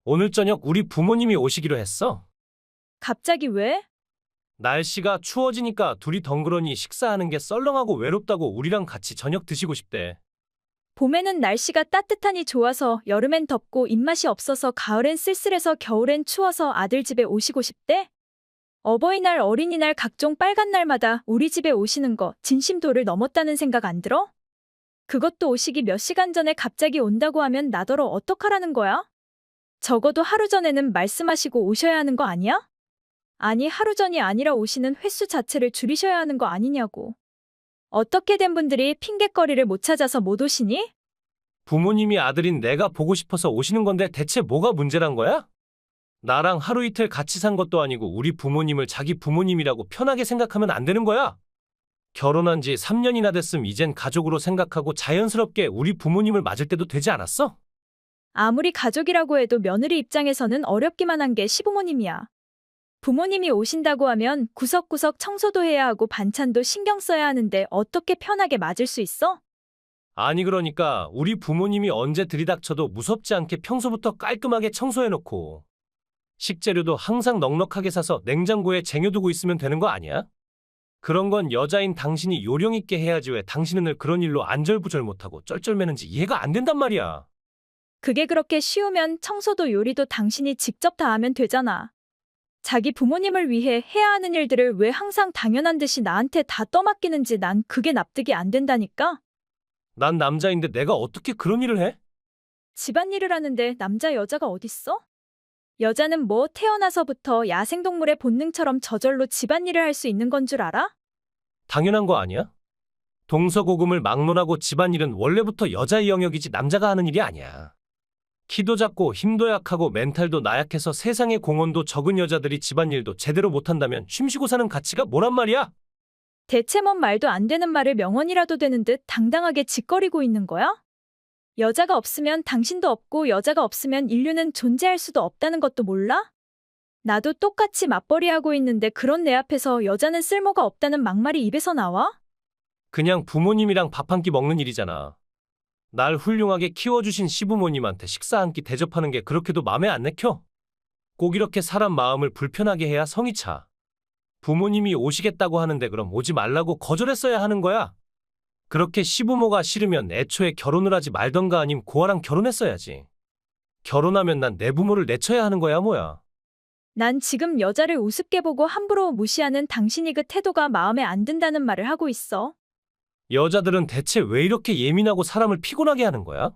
오늘 저녁 우리 부모님이 오시기로 했어. 갑자기 왜? 날씨가 추워지니까 둘이 덩그러니 식사하는 게 썰렁하고 외롭다고 우리랑 같이 저녁 드시고 싶대. 봄에는 날씨가 따뜻하니 좋아서 여름엔 덥고 입맛이 없어서 가을엔 쓸쓸해서 겨울엔 추워서 아들 집에 오시고 싶대? 어버이날, 어린이날 각종 빨간 날마다 우리 집에 오시는 거 진심도를 넘었다는 생각 안 들어? 그것도 오시기 몇 시간 전에 갑자기 온다고 하면 나더러 어떡하라는 거야? 적어도 하루 전에는 말씀하시고 오셔야 하는 거 아니야? 아니, 하루 전이 아니라 오시는 횟수 자체를 줄이셔야 하는 거 아니냐고. 어떻게 된 분들이 핑곗거리를 못 찾아서 못 오시니? 부모님이 아들인 내가 보고 싶어서 오시는 건데 대체 뭐가 문제란 거야? 나랑 하루 이틀 같이 산 것도 아니고 우리 부모님을 자기 부모님이라고 편하게 생각하면 안 되는 거야? 결혼한 지 3년이나 됐음 이젠 가족으로 생각하고 자연스럽게 우리 부모님을 맞을 때도 되지 않았어? 아무리 가족이라고 해도 며느리 입장에서는 어렵기만 한 게 시부모님이야. 부모님이 오신다고 하면 구석구석 청소도 해야 하고 반찬도 신경 써야 하는데 어떻게 편하게 맞을 수 있어? 아니 그러니까 우리 부모님이 언제 들이닥쳐도 무섭지 않게 평소부터 깔끔하게 청소해놓고 식재료도 항상 넉넉하게 사서 냉장고에 쟁여두고 있으면 되는 거 아니야? 그런 건 여자인 당신이 요령 있게 해야지 왜 당신은 늘 그런 일로 안절부절 못하고 쩔쩔매는지 이해가 안 된단 말이야. 그게 그렇게 쉬우면 청소도 요리도 당신이 직접 다 하면 되잖아. 자기 부모님을 위해 해야 하는 일들을 왜 항상 당연한 듯이 나한테 다 떠맡기는지 난 그게 납득이 안 된다니까? 난 남자인데 내가 어떻게 그런 일을 해? 집안일을 하는데 남자 여자가 어딨어? 여자는 뭐 태어나서부터 야생동물의 본능처럼 저절로 집안일을 할 수 있는 건 줄 알아? 당연한 거 아니야? 동서고금을 막론하고 집안일은 원래부터 여자의 영역이지 남자가 하는 일이 아니야. 키도 작고 힘도 약하고 멘탈도 나약해서 세상에 공헌도 적은 여자들이 집안일도 제대로 못한다면 쉼쉬고 사는 가치가 뭐란 말이야? 대체 뭔 말도 안 되는 말을 명언이라도 되는 듯 당당하게 짓거리고 있는 거야? 여자가 없으면 당신도 없고 여자가 없으면 인류는 존재할 수도 없다는 것도 몰라? 나도 똑같이 맞벌이하고 있는데 그런 내 앞에서 여자는 쓸모가 없다는 막말이 입에서 나와? 그냥 부모님이랑 밥 한 끼 먹는 일이잖아. 날 훌륭하게 키워주신 시부모님한테 식사 한 끼 대접하는 게 그렇게도 맘에 안 내켜? 꼭 이렇게 사람 마음을 불편하게 해야 성이 차. 부모님이 오시겠다고 하는데 그럼 오지 말라고 거절했어야 하는 거야. 그렇게 시부모가 싫으면 애초에 결혼을 하지 말던가 아님 고아랑 결혼했어야지. 결혼하면 난 내 부모를 내쳐야 하는 거야 뭐야. 난 지금 여자를 우습게 보고 함부로 무시하는 당신이 그 태도가 마음에 안 든다는 말을 하고 있어. 여자들은 대체 왜 이렇게 예민하고 사람을 피곤하게 하는 거야?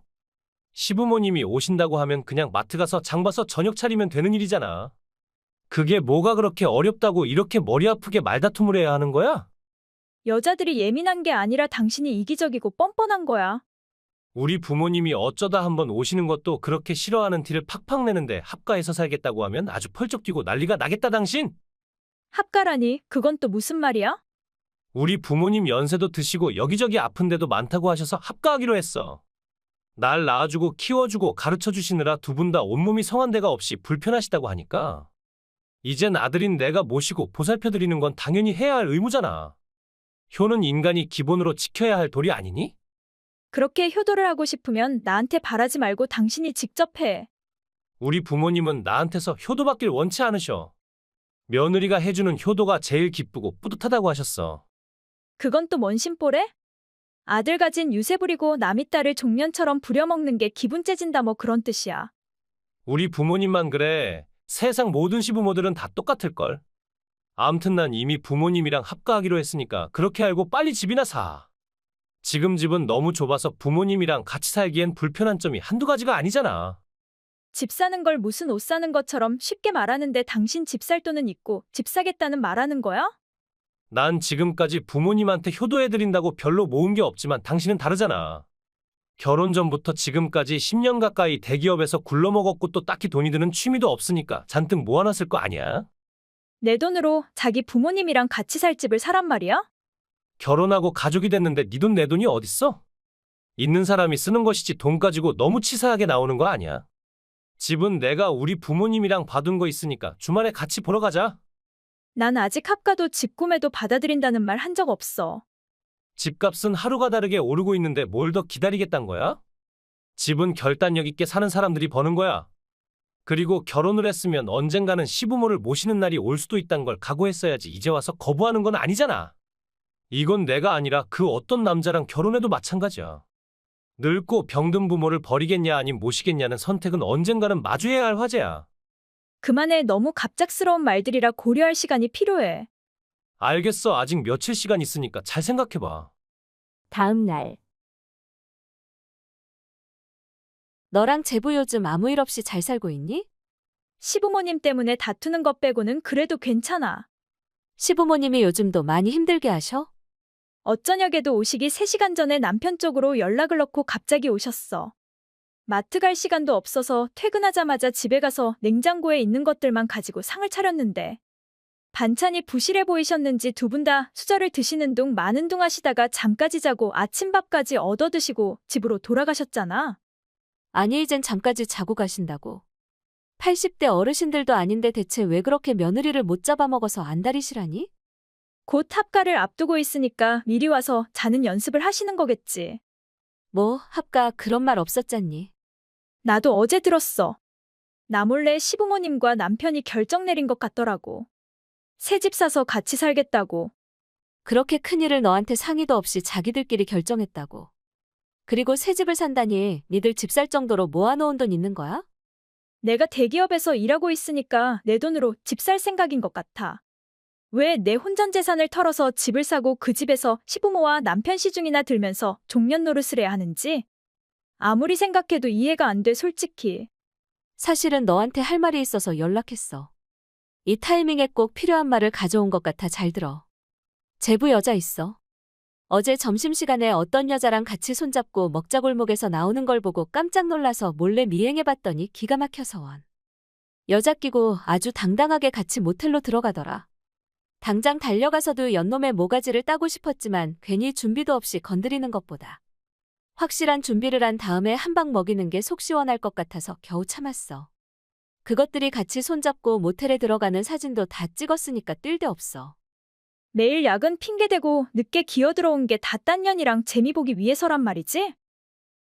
시부모님이 오신다고 하면 그냥 마트 가서 장 봐서 저녁 차리면 되는 일이잖아. 그게 뭐가 그렇게 어렵다고 이렇게 머리 아프게 말다툼을 해야 하는 거야? 여자들이 예민한 게 아니라 당신이 이기적이고 뻔뻔한 거야. 우리 부모님이 어쩌다 한번 오시는 것도 그렇게 싫어하는 티를 팍팍 내는데 합가해서 살겠다고 하면 아주 펄쩍 뛰고 난리가 나겠다 당신? 합가라니, 그건 또 무슨 말이야? 우리 부모님 연세도 드시고 여기저기 아픈 데도 많다고 하셔서 합가하기로 했어. 날 낳아주고 키워주고 가르쳐주시느라 두 분 다 온몸이 성한 데가 없이 불편하시다고 하니까 이젠 아들인 내가 모시고 보살펴드리는 건 당연히 해야 할 의무잖아. 효는 인간이 기본으로 지켜야 할 도리 아니니? 그렇게 효도를 하고 싶으면 나한테 바라지 말고 당신이 직접 해. 우리 부모님은 나한테서 효도받길 원치 않으셔. 며느리가 해주는 효도가 제일 기쁘고 뿌듯하다고 하셨어. 그건 또 뭔 심보래? 아들 가진 유세 부리고 남의 딸을 종년처럼 부려먹는 게 기분 째진다 뭐 그런 뜻이야. 우리 부모님만 그래. 세상 모든 시부모들은 다 똑같을걸. 암튼 난 이미 부모님이랑 합가하기로 했으니까 그렇게 알고 빨리 집이나 사. 지금 집은 너무 좁아서 부모님이랑 같이 살기엔 불편한 점이 한두 가지가 아니잖아. 집 사는 걸 무슨 옷 사는 것처럼 쉽게 말하는데 당신 집 살 돈은 있고 집 사겠다는 말하는 거야? 난 지금까지 부모님한테 효도해드린다고 별로 모은 게 없지만 당신은 다르잖아. 결혼 전부터 지금까지 10년 가까이 대기업에서 굴러먹었고 또 딱히 돈이 드는 취미도 없으니까 잔뜩 모아놨을 거 아니야? 내 돈으로 자기 부모님이랑 같이 살 집을 사란 말이야? 결혼하고 가족이 됐는데 네 돈 내 돈이 어딨어? 있는 사람이 쓰는 것이지 돈 가지고 너무 치사하게 나오는 거 아니야? 집은 내가 우리 부모님이랑 봐둔 거 있으니까 주말에 같이 보러 가자. 난 아직 합가도 집 구매도 받아들인다는 말 한 적 없어. 집값은 하루가 다르게 오르고 있는데 뭘 더 기다리겠단 거야? 집은 결단력 있게 사는 사람들이 버는 거야. 그리고 결혼을 했으면 언젠가는 시부모를 모시는 날이 올 수도 있다는 걸 각오했어야지 이제 와서 거부하는 건 아니잖아. 이건 내가 아니라 그 어떤 남자랑 결혼해도 마찬가지야. 늙고 병든 부모를 버리겠냐 아님 모시겠냐는 선택은 언젠가는 마주해야 할 화제야. 그만해. 너무 갑작스러운 말들이라 고려할 시간이 필요해. 알겠어. 아직 며칠 시간 있으니까 잘 생각해봐. 다음 날. 너랑 제부 요즘 아무 일 없이 잘 살고 있니? 시부모님 때문에 다투는 것 빼고는 그래도 괜찮아. 시부모님이 요즘도 많이 힘들게 하셔? 어쩌냐게도 오시기 3시간 전에 남편 쪽으로 연락을 넣고 갑자기 오셨어. 마트 갈 시간도 없어서 퇴근하자마자 집에 가서 냉장고에 있는 것들만 가지고 상을 차렸는데 반찬이 부실해 보이셨는지 두 분 다 수저를 드시는 둥 마는 둥 하시다가 잠까지 자고 아침밥까지 얻어 드시고 집으로 돌아가셨잖아. 아니, 이젠 잠까지 자고 가신다고. 80대 어르신들도 아닌데 대체 왜 그렇게 며느리를 못 잡아먹어서 안달이시라니? 곧 합가를 앞두고 있으니까 미리 와서 자는 연습을 하시는 거겠지. 뭐, 합가 그런 말 없었잖니. 나도 어제 들었어. 나 몰래 시부모님과 남편이 결정 내린 것 같더라고. 새 집 사서 같이 살겠다고. 그렇게 큰일을 너한테 상의도 없이 자기들끼리 결정했다고. 그리고 새 집을 산다니 니들 집 살 정도로 모아놓은 돈 있는 거야? 내가 대기업에서 일하고 있으니까 내 돈으로 집 살 생각인 것 같아. 왜 내 혼전 재산을 털어서 집을 사고 그 집에서 시부모와 남편 시중이나 들면서 종년 노릇을 해야 하는지 아무리 생각해도 이해가 안 돼, 솔직히. 사실은 너한테 할 말이 있어서 연락했어. 이 타이밍에 꼭 필요한 말을 가져온 것 같아. 잘 들어. 제부 여자 있어. 어제 점심시간에 어떤 여자랑 같이 손잡고 먹자골목에서 나오는 걸 보고 깜짝 놀라서 몰래 미행해봤더니 기가 막혀서 원. 여자 끼고 아주 당당하게 같이 모텔로 들어가더라. 당장 달려가서도 연놈의 모가지를 따고 싶었지만 괜히 준비도 없이 건드리는 것보다 확실한 준비를 한 다음에 한 방 먹이는 게 속 시원할 것 같아서 겨우 참았어. 그것들이 같이 손잡고 모텔에 들어가는 사진도 다 찍었으니까 뜰 데 없어. 매일 야근 핑계대고 늦게 기어들어온 게 다 딴 년이랑 재미 보기 위해서란 말이지?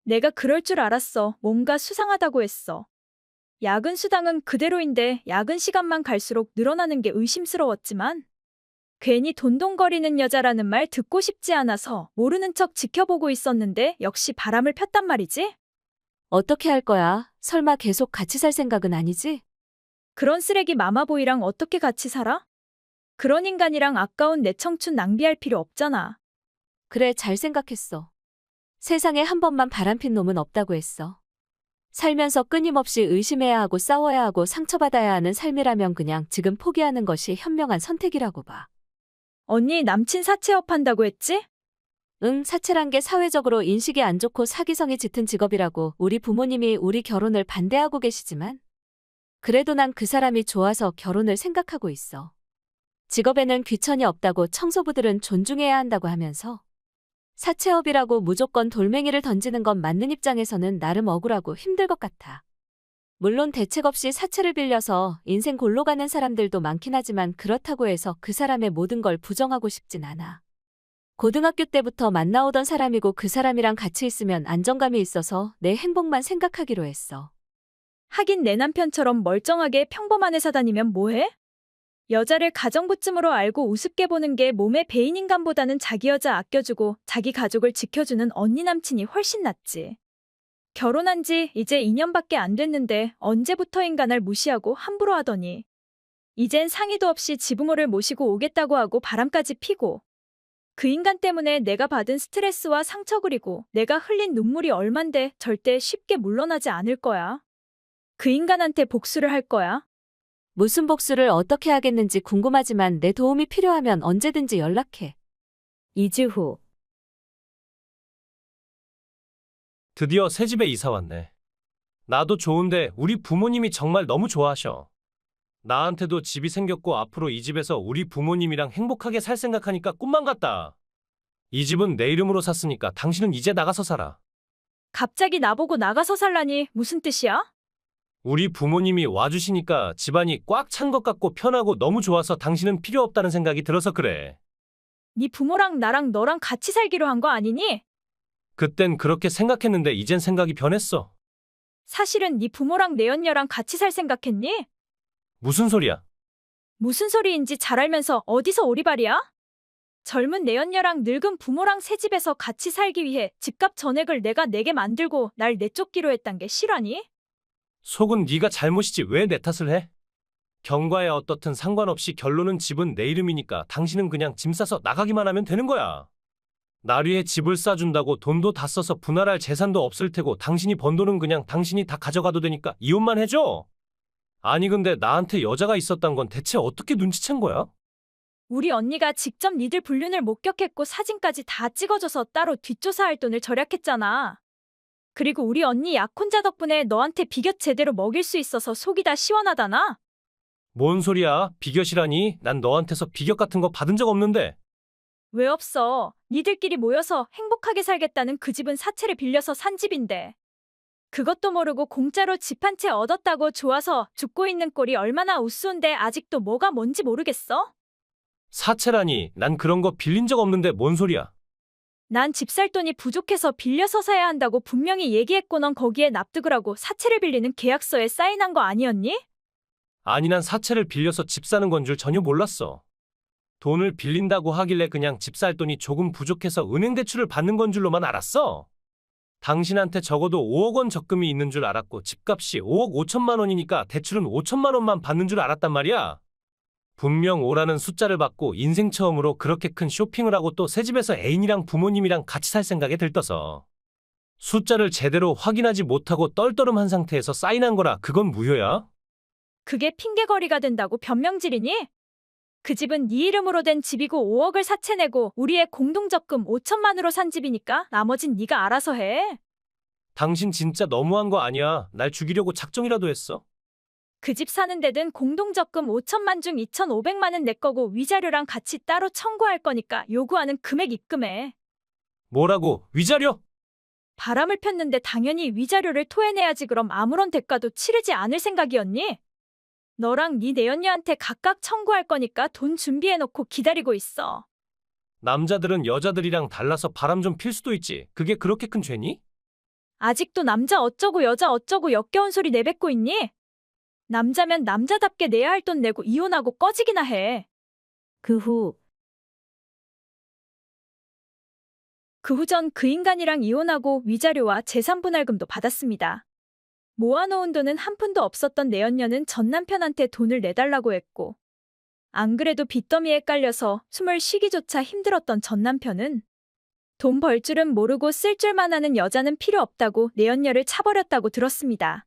내가 그럴 줄 알았어. 뭔가 수상하다고 했어. 야근 수당은 그대로인데 야근 시간만 갈수록 늘어나는 게 의심스러웠지만 괜히 돈돈거리는 여자라는 말 듣고 싶지 않아서 모르는 척 지켜보고 있었는데 역시 바람을 폈단 말이지? 어떻게 할 거야? 설마 계속 같이 살 생각은 아니지? 그런 쓰레기 마마보이랑 어떻게 같이 살아? 그런 인간이랑 아까운 내 청춘 낭비할 필요 없잖아. 그래, 잘 생각했어. 세상에 한 번만 바람핀 놈은 없다고 했어. 살면서 끊임없이 의심해야 하고 싸워야 하고 상처받아야 하는 삶이라면 그냥 지금 포기하는 것이 현명한 선택이라고 봐. 언니 남친 사채업한다고 했지? 응, 사채란 게 사회적으로 인식이 안 좋고 사기성이 짙은 직업이라고 우리 부모님이 우리 결혼을 반대하고 계시지만 그래도 난 그 사람이 좋아서 결혼을 생각하고 있어. 직업에는 귀천이 없다고 청소부들은 존중해야 한다고 하면서 사채업이라고 무조건 돌멩이를 던지는 건 맞는 입장에서는 나름 억울하고 힘들 것 같아. 물론 대책 없이 사채를 빌려서 인생 골로 가는 사람들도 많긴 하지만 그렇다고 해서 그 사람의 모든 걸 부정하고 싶진 않아. 고등학교 때부터 만나오던 사람이고 그 사람이랑 같이 있으면 안정감이 있어서 내 행복만 생각하기로 했어. 하긴 내 남편처럼 멀쩡하게 평범한 회사 다니면 뭐해? 여자를 가정부쯤으로 알고 우습게 보는 게 몸의 배인 인간보다는 자기 여자 아껴주고 자기 가족을 지켜주는 언니 남친이 훨씬 낫지. 결혼한 지 이제 2년밖에 안 됐는데 언제부터인가 날 무시하고 함부로 하더니 이젠 상의도 없이 지부모를 모시고 오겠다고 하고 바람까지 피고 그 인간 때문에 내가 받은 스트레스와 상처 그리고 내가 흘린 눈물이 얼만데 절대 쉽게 물러나지 않을 거야. 그 인간한테 복수를 할 거야. 무슨 복수를 어떻게 하겠는지 궁금하지만 내 도움이 필요하면 언제든지 연락해. 2주 후. 드디어 새 집에 이사 왔네. 나도 좋은데 우리 부모님이 정말 너무 좋아하셔. 나한테도 집이 생겼고 앞으로 이 집에서 우리 부모님이랑 행복하게 살 생각하니까 꿈만 같다. 이 집은 내 이름으로 샀으니까 당신은 이제 나가서 살아. 갑자기 나보고 나가서 살라니 무슨 뜻이야? 우리 부모님이 와주시니까 집안이 꽉 찬 것 같고 편하고 너무 좋아서 당신은 필요 없다는 생각이 들어서 그래. 네 부모랑 나랑 너랑 같이 살기로 한 거 아니니? 그땐 그렇게 생각했는데 이젠 생각이 변했어. 사실은 네 부모랑 내 연녀랑 같이 살 생각했니? 무슨 소리야? 무슨 소리인지 잘 알면서 어디서 오리발이야? 젊은 내 연녀랑 늙은 부모랑 새 집에서 같이 살기 위해 집값 전액을 내가 내게 만들고 날 내쫓기로 했단 게 실화니? 속은 네가 잘못이지 왜 내 탓을 해? 경과에 어떻든 상관없이 결론은 집은 내 이름이니까 당신은 그냥 짐 싸서 나가기만 하면 되는 거야. 날 위해 집을 싸준다고 돈도 다 써서 분할할 재산도 없을 테고 당신이 번 돈은 그냥 당신이 다 가져가도 되니까 이혼만 해줘. 아니 근데 나한테 여자가 있었단 건 대체 어떻게 눈치챈 거야? 우리 언니가 직접 니들 불륜을 목격했고 사진까지 다 찍어줘서 따로 뒷조사할 돈을 절약했잖아. 그리고 우리 언니 약혼자 덕분에 너한테 비곁 제대로 먹일 수 있어서 속이 다 시원하다나? 뭔 소리야? 비곁이라니? 난 너한테서 비곁 같은 거 받은 적 없는데. 왜 없어? 니들끼리 모여서 행복하게 살겠다는 그 집은 사채를 빌려서 산 집인데. 그것도 모르고 공짜로 집 한 채 얻었다고 좋아서 죽고 있는 꼴이 얼마나 우스운데 아직도 뭐가 뭔지 모르겠어? 사채라니? 난 그런 거 빌린 적 없는데 뭔 소리야? 난 집 살 돈이 부족해서 빌려서 사야 한다고 분명히 얘기했고 넌 거기에 납득을 하고 사채를 빌리는 계약서에 사인한 거 아니었니? 아니 난 사채를 빌려서 집 사는 건 줄 전혀 몰랐어. 돈을 빌린다고 하길래 그냥 집 살 돈이 조금 부족해서 은행 대출을 받는 건 줄로만 알았어. 당신한테 적어도 5억 원 적금이 있는 줄 알았고 집값이 5억 5천만 원이니까 대출은 5천만 원만 받는 줄 알았단 말이야. 분명 5라는 숫자를 받고 인생 처음으로 그렇게 큰 쇼핑을 하고 또 새 집에서 애인이랑 부모님이랑 같이 살 생각에 들떠서 숫자를 제대로 확인하지 못하고 떨떠름한 상태에서 사인한 거라 그건 무효야? 그게 핑계거리가 된다고 변명질이니? 그 집은 네 이름으로 된 집이고 5억을 사채내고 우리의 공동적금 5천만으로 산 집이니까 나머진 네가 알아서 해. 당신 진짜 너무한 거 아니야? 날 죽이려고 작정이라도 했어? 그 집 사는 데든 공동적금 5천만 중 2,500만은 내 거고 위자료랑 같이 따로 청구할 거니까 요구하는 금액 입금해. 뭐라고? 위자료? 바람을 폈는데 당연히 위자료를 토해내야지. 그럼 아무런 대가도 치르지 않을 생각이었니? 너랑 네 내연녀한테 각각 청구할 거니까 돈 준비해놓고 기다리고 있어. 남자들은 여자들이랑 달라서 바람 좀 필 수도 있지. 그게 그렇게 큰 죄니? 아직도 남자 어쩌고 여자 어쩌고 역겨운 소리 내뱉고 있니? 남자면 남자답게 내야 할 돈 내고 이혼하고 꺼지기나 해. 그 후 전 그 인간이랑 이혼하고 위자료와 재산분할금도 받았습니다. 모아놓은 돈은 한 푼도 없었던 내연녀는 전 남편한테 돈을 내달라고 했고, 안 그래도 빚더미에 깔려서 숨을 쉬기조차 힘들었던 전 남편은 돈 벌 줄은 모르고 쓸 줄만 아는 여자는 필요 없다고 내연녀를 차버렸다고 들었습니다.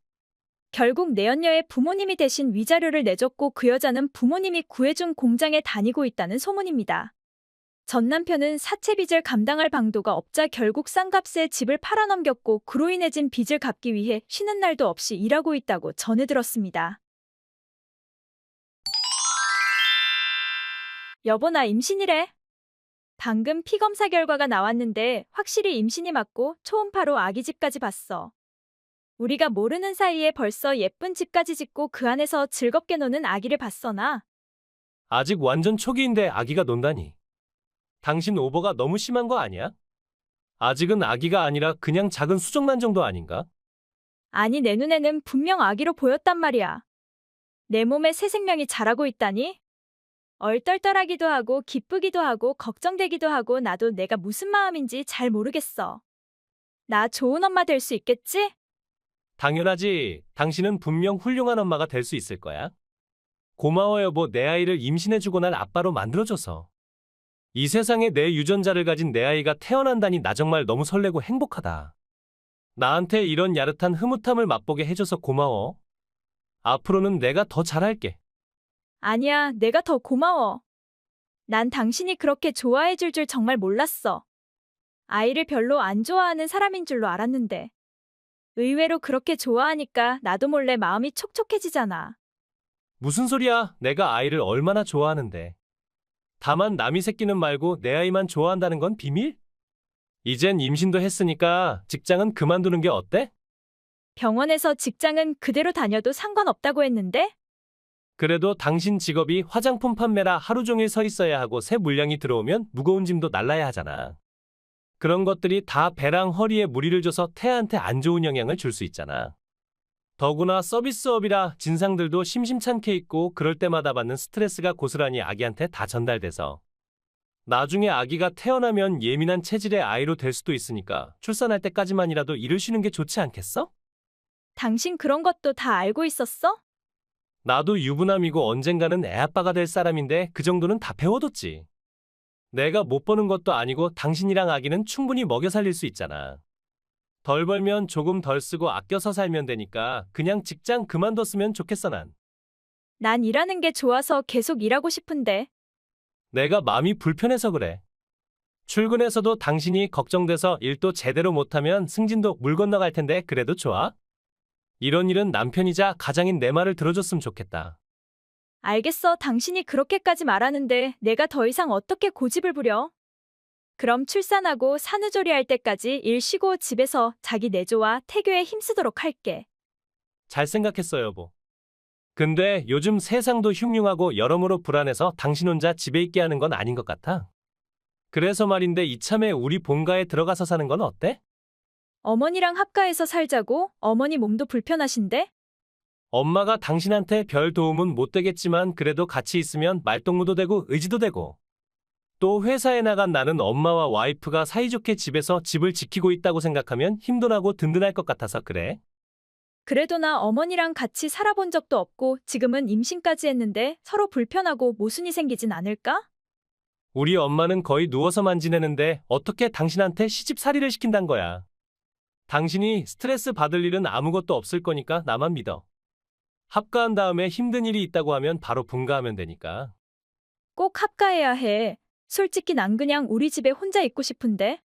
결국 내연녀의 부모님이 대신 위자료를 내줬고 그 여자는 부모님이 구해준 공장에 다니고 있다는 소문입니다. 전 남편은 사채 빚을 감당할 방도가 없자 결국 싼 값에 집을 팔아넘겼고 그로 인해진 빚을 갚기 위해 쉬는 날도 없이 일하고 있다고 전해 들었습니다. 여보 나 임신이래. 방금 피검사 결과가 나왔는데 확실히 임신이 맞고 초음파로 아기 집까지 봤어. 우리가 모르는 사이에 벌써 예쁜 집까지 짓고 그 안에서 즐겁게 노는 아기를 봤어 나. 아직 완전 초기인데 아기가 논다니. 당신 오버가 너무 심한 거 아니야? 아직은 아기가 아니라 그냥 작은 수정란 정도 아닌가? 아니 내 눈에는 분명 아기로 보였단 말이야. 내 몸에 새 생명이 자라고 있다니? 얼떨떨하기도 하고 기쁘기도 하고 걱정되기도 하고 나도 내가 무슨 마음인지 잘 모르겠어. 나 좋은 엄마 될 수 있겠지? 당연하지. 당신은 분명 훌륭한 엄마가 될 수 있을 거야. 고마워 여보 내 아이를 임신해주고 날 아빠로 만들어줘서. 이 세상에 내 유전자를 가진 내 아이가 태어난다니 나 정말 너무 설레고 행복하다. 나한테 이런 야릇한 흐뭇함을 맛보게 해줘서 고마워. 앞으로는 내가 더 잘할게. 아니야, 내가 더 고마워. 난 당신이 그렇게 좋아해 줄 줄 정말 몰랐어. 아이를 별로 안 좋아하는 사람인 줄로 알았는데. 의외로 그렇게 좋아하니까 나도 몰래 마음이 촉촉해지잖아. 무슨 소리야? 내가 아이를 얼마나 좋아하는데. 다만 남이 새끼는 말고 내 아이만 좋아한다는 건 비밀? 이젠 임신도 했으니까 직장은 그만두는 게 어때? 병원에서 직장은 그대로 다녀도 상관없다고 했는데? 그래도 당신 직업이 화장품 판매라 하루 종일 서 있어야 하고 새 물량이 들어오면 무거운 짐도 날라야 하잖아. 그런 것들이 다 배랑 허리에 무리를 줘서 태아한테 안 좋은 영향을 줄 수 있잖아. 더구나 서비스업이라 진상들도 심심찮게 있고 그럴 때마다 받는 스트레스가 고스란히 아기한테 다 전달돼서 나중에 아기가 태어나면 예민한 체질의 아이로 될 수도 있으니까 출산할 때까지만이라도 일을 쉬는 게 좋지 않겠어? 당신 그런 것도 다 알고 있었어? 나도 유부남이고 언젠가는 애아빠가 될 사람인데 그 정도는 다 배워뒀지. 내가 못 버는 것도 아니고 당신이랑 아기는 충분히 먹여 살릴 수 있잖아. 덜 벌면 조금 덜 쓰고 아껴서 살면 되니까 그냥 직장 그만뒀으면 좋겠어 난. 난 일하는 게 좋아서 계속 일하고 싶은데. 내가 마음이 불편해서 그래. 출근해서도 당신이 걱정돼서 일도 제대로 못하면 승진도 물 건너갈 텐데 그래도 좋아? 이런 일은 남편이자 가장인 내 말을 들어줬으면 좋겠다. 알겠어. 당신이 그렇게까지 말하는데 내가 더 이상 어떻게 고집을 부려? 그럼 출산하고 산후조리할 때까지 일 쉬고 집에서 자기 내조와 태교에 힘쓰도록 할게. 잘 생각했어 여보. 근데 요즘 세상도 흉흉하고 여러모로 불안해서 당신 혼자 집에 있게 하는 건 아닌 것 같아. 그래서 말인데 이참에 우리 본가에 들어가서 사는 건 어때? 어머니랑 합가해서 살자고? 어머니 몸도 불편하신데? 엄마가 당신한테 별 도움은 못 되겠지만 그래도 같이 있으면 말동무도 되고 의지도 되고. 또 회사에 나간 나는 엄마와 와이프가 사이좋게 집에서 집을 지키고 있다고 생각하면 힘도 나고 든든할 것 같아서 그래. 그래도 나 어머니랑 같이 살아본 적도 없고 지금은 임신까지 했는데 서로 불편하고 모순이 생기진 않을까? 우리 엄마는 거의 누워서만 지내는데 어떻게 당신한테 시집살이를 시킨단 거야. 당신이 스트레스 받을 일은 아무것도 없을 거니까 나만 믿어. 합가한 다음에 힘든 일이 있다고 하면 바로 분가하면 되니까. 꼭 합가해야 해. 솔직히 난 그냥 우리 집에 혼자 있고 싶은데.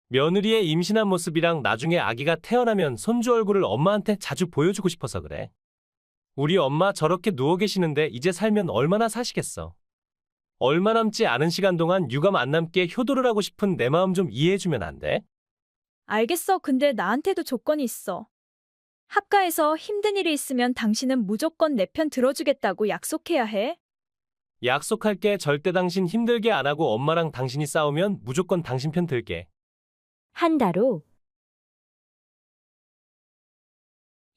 며느리의 임신한 모습이랑 나중에 아기가 태어나면 손주 얼굴을 엄마한테 자주 보여주고 싶어서 그래. 우리 엄마 저렇게 누워 계시는데 이제 살면 얼마나 사시겠어. 얼마 남지 않은 시간 동안 유감 안 남게 효도를 하고 싶은 내 마음 좀 이해해주면 안 돼? 알겠어. 근데 나한테도 조건이 있어. 합가해서 힘든 일이 있으면 당신은 무조건 내 편 들어주겠다고 약속해야 해. 약속할게. 절대 당신 힘들게 안 하고 엄마랑 당신이 싸우면 무조건 당신 편 들게. 한 달 후.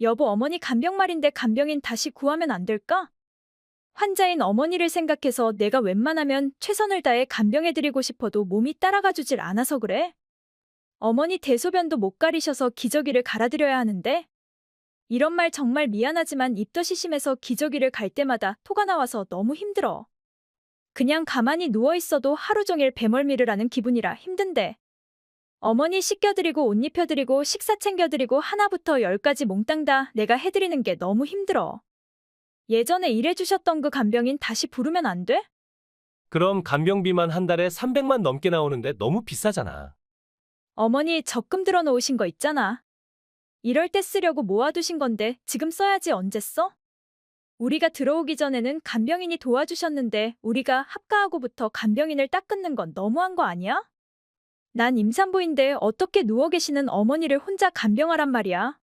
여보, 어머니 간병 말인데 간병인 다시 구하면 안 될까? 환자인 어머니를 생각해서 내가 웬만하면 최선을 다해 간병해드리고 싶어도 몸이 따라가 주질 않아서 그래. 어머니 대소변도 못 가리셔서 기저귀를 갈아드려야 하는데. 이런 말 정말 미안하지만 입덧이 심해서 기저귀를 갈 때마다 토가 나와서 너무 힘들어. 그냥 가만히 누워있어도 하루 종일 배멀미를 하는 기분이라 힘든데. 어머니 씻겨드리고 옷 입혀드리고 식사 챙겨드리고 하나부터 열까지 몽땅 다 내가 해드리는 게 너무 힘들어. 예전에 일해주셨던 그 간병인 다시 부르면 안 돼? 그럼 간병비만 한 달에 300만 넘게 나오는데 너무 비싸잖아. 어머니 적금 들어놓으신 거 있잖아. 이럴 때 쓰려고 모아두신 건데 지금 써야지 언제 써? 우리가 들어오기 전에는 간병인이 도와주셨는데 우리가 합가하고부터 간병인을 딱 끊는 건 너무한 거 아니야? 난 임산부인데 어떻게 누워 계시는 어머니를 혼자 간병하란 말이야.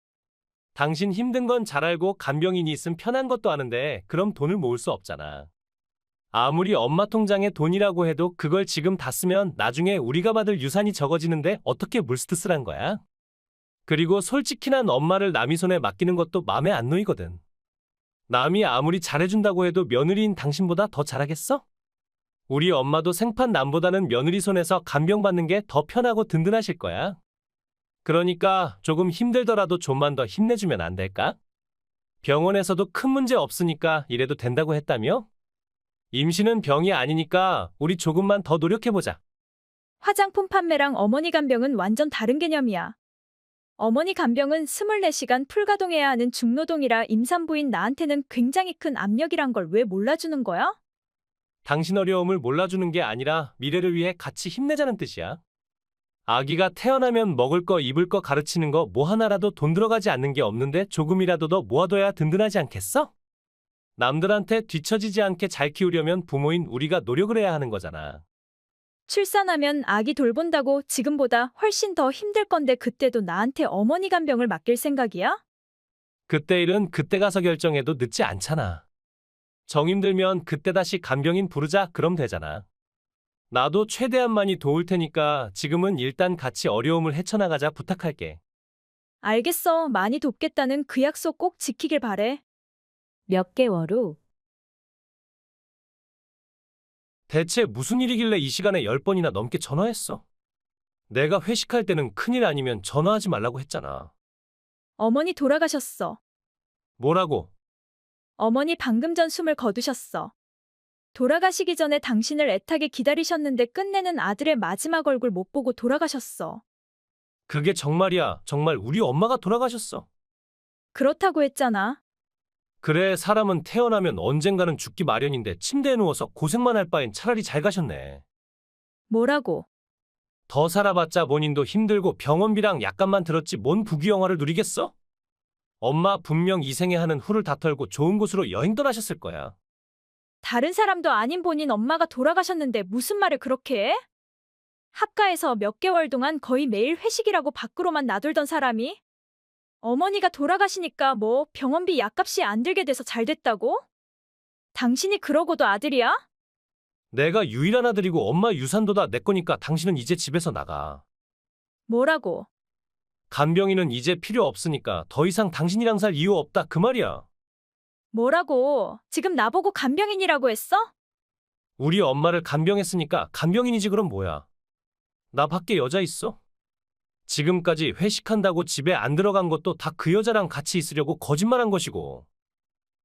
당신 힘든 건 잘 알고 간병인이 있으면 편한 것도 아는데 그럼 돈을 모을 수 없잖아. 아무리 엄마 통장에 돈이라고 해도 그걸 지금 다 쓰면 나중에 우리가 받을 유산이 적어지는데 어떻게 물스트 쓰란 거야? 그리고 솔직히 난 엄마를 남이 손에 맡기는 것도 맘에 안 놓이거든. 남이 아무리 잘해준다고 해도 며느리인 당신보다 더 잘하겠어? 우리 엄마도 생판 남보다는 며느리 손에서 간병받는 게 더 편하고 든든하실 거야. 그러니까 조금 힘들더라도 좀만 더 힘내주면 안 될까? 병원에서도 큰 문제 없으니까 이래도 된다고 했다며? 임신은 병이 아니니까 우리 조금만 더 노력해보자. 화장품 판매랑 어머니 간병은 완전 다른 개념이야. 어머니 간병은 24시간 풀가동해야 하는 중노동이라 임산부인 나한테는 굉장히 큰 압력이란 걸 왜 몰라주는 거야? 당신 어려움을 몰라주는 게 아니라 미래를 위해 같이 힘내자는 뜻이야. 아기가 태어나면 먹을 거 입을 거 가르치는 거 뭐 하나라도 돈 들어가지 않는 게 없는데 조금이라도 더 모아둬야 든든하지 않겠어? 남들한테 뒤처지지 않게 잘 키우려면 부모인 우리가 노력을 해야 하는 거잖아. 출산하면 아기 돌본다고 지금보다 훨씬 더 힘들 건데 그때도 나한테 어머니 간병을 맡길 생각이야? 그때 일은 그때 가서 결정해도 늦지 않잖아. 정 힘들면 그때 다시 간병인 부르자 그럼 되잖아. 나도 최대한 많이 도울 테니까 지금은 일단 같이 어려움을 헤쳐나가자 부탁할게. 알겠어. 많이 돕겠다는 그 약속 꼭 지키길 바래. 몇 개월 후, 대체 무슨 일이길래 이 시간에 10번이나 넘게 전화했어? 내가 회식할 때는 큰일 아니면 전화하지 말라고 했잖아. 어머니 돌아가셨어. 뭐라고? 어머니 방금 전 숨을 거두셨어. 돌아가시기 전에 당신을 애타게 기다리셨는데 끝내는 아들의 마지막 얼굴 못 보고 돌아가셨어. 그게 정말이야. 정말 우리 엄마가 돌아가셨어. 그렇다고 했잖아. 그래, 사람은 태어나면 언젠가는 죽기 마련인데 침대에 누워서 고생만 할 바엔 차라리 잘 가셨네. 뭐라고? 더 살아봤자 본인도 힘들고 병원비랑 약값만 들었지 뭔 부귀영화를 누리겠어? 엄마 분명 이 생에 하는 후를 다 털고 좋은 곳으로 여행 떠나셨을 거야. 다른 사람도 아닌 본인 엄마가 돌아가셨는데 무슨 말을 그렇게 해? 합가에서 몇 개월 동안 거의 매일 회식이라고 밖으로만 나돌던 사람이? 어머니가 돌아가시니까 뭐 병원비 약값이 안 들게 돼서 잘 됐다고? 당신이 그러고도 아들이야? 내가 유일한 아들이고 엄마 유산도 다 내 거니까 당신은 이제 집에서 나가. 뭐라고? 간병인은 이제 필요 없으니까 더 이상 당신이랑 살 이유 없다 그 말이야. 뭐라고? 지금 나보고 간병인이라고 했어? 우리 엄마를 간병했으니까 간병인이지 그럼 뭐야. 나 밖에 여자 있어? 지금까지 회식한다고 집에 안 들어간 것도 다 그 여자랑 같이 있으려고 거짓말한 것이고.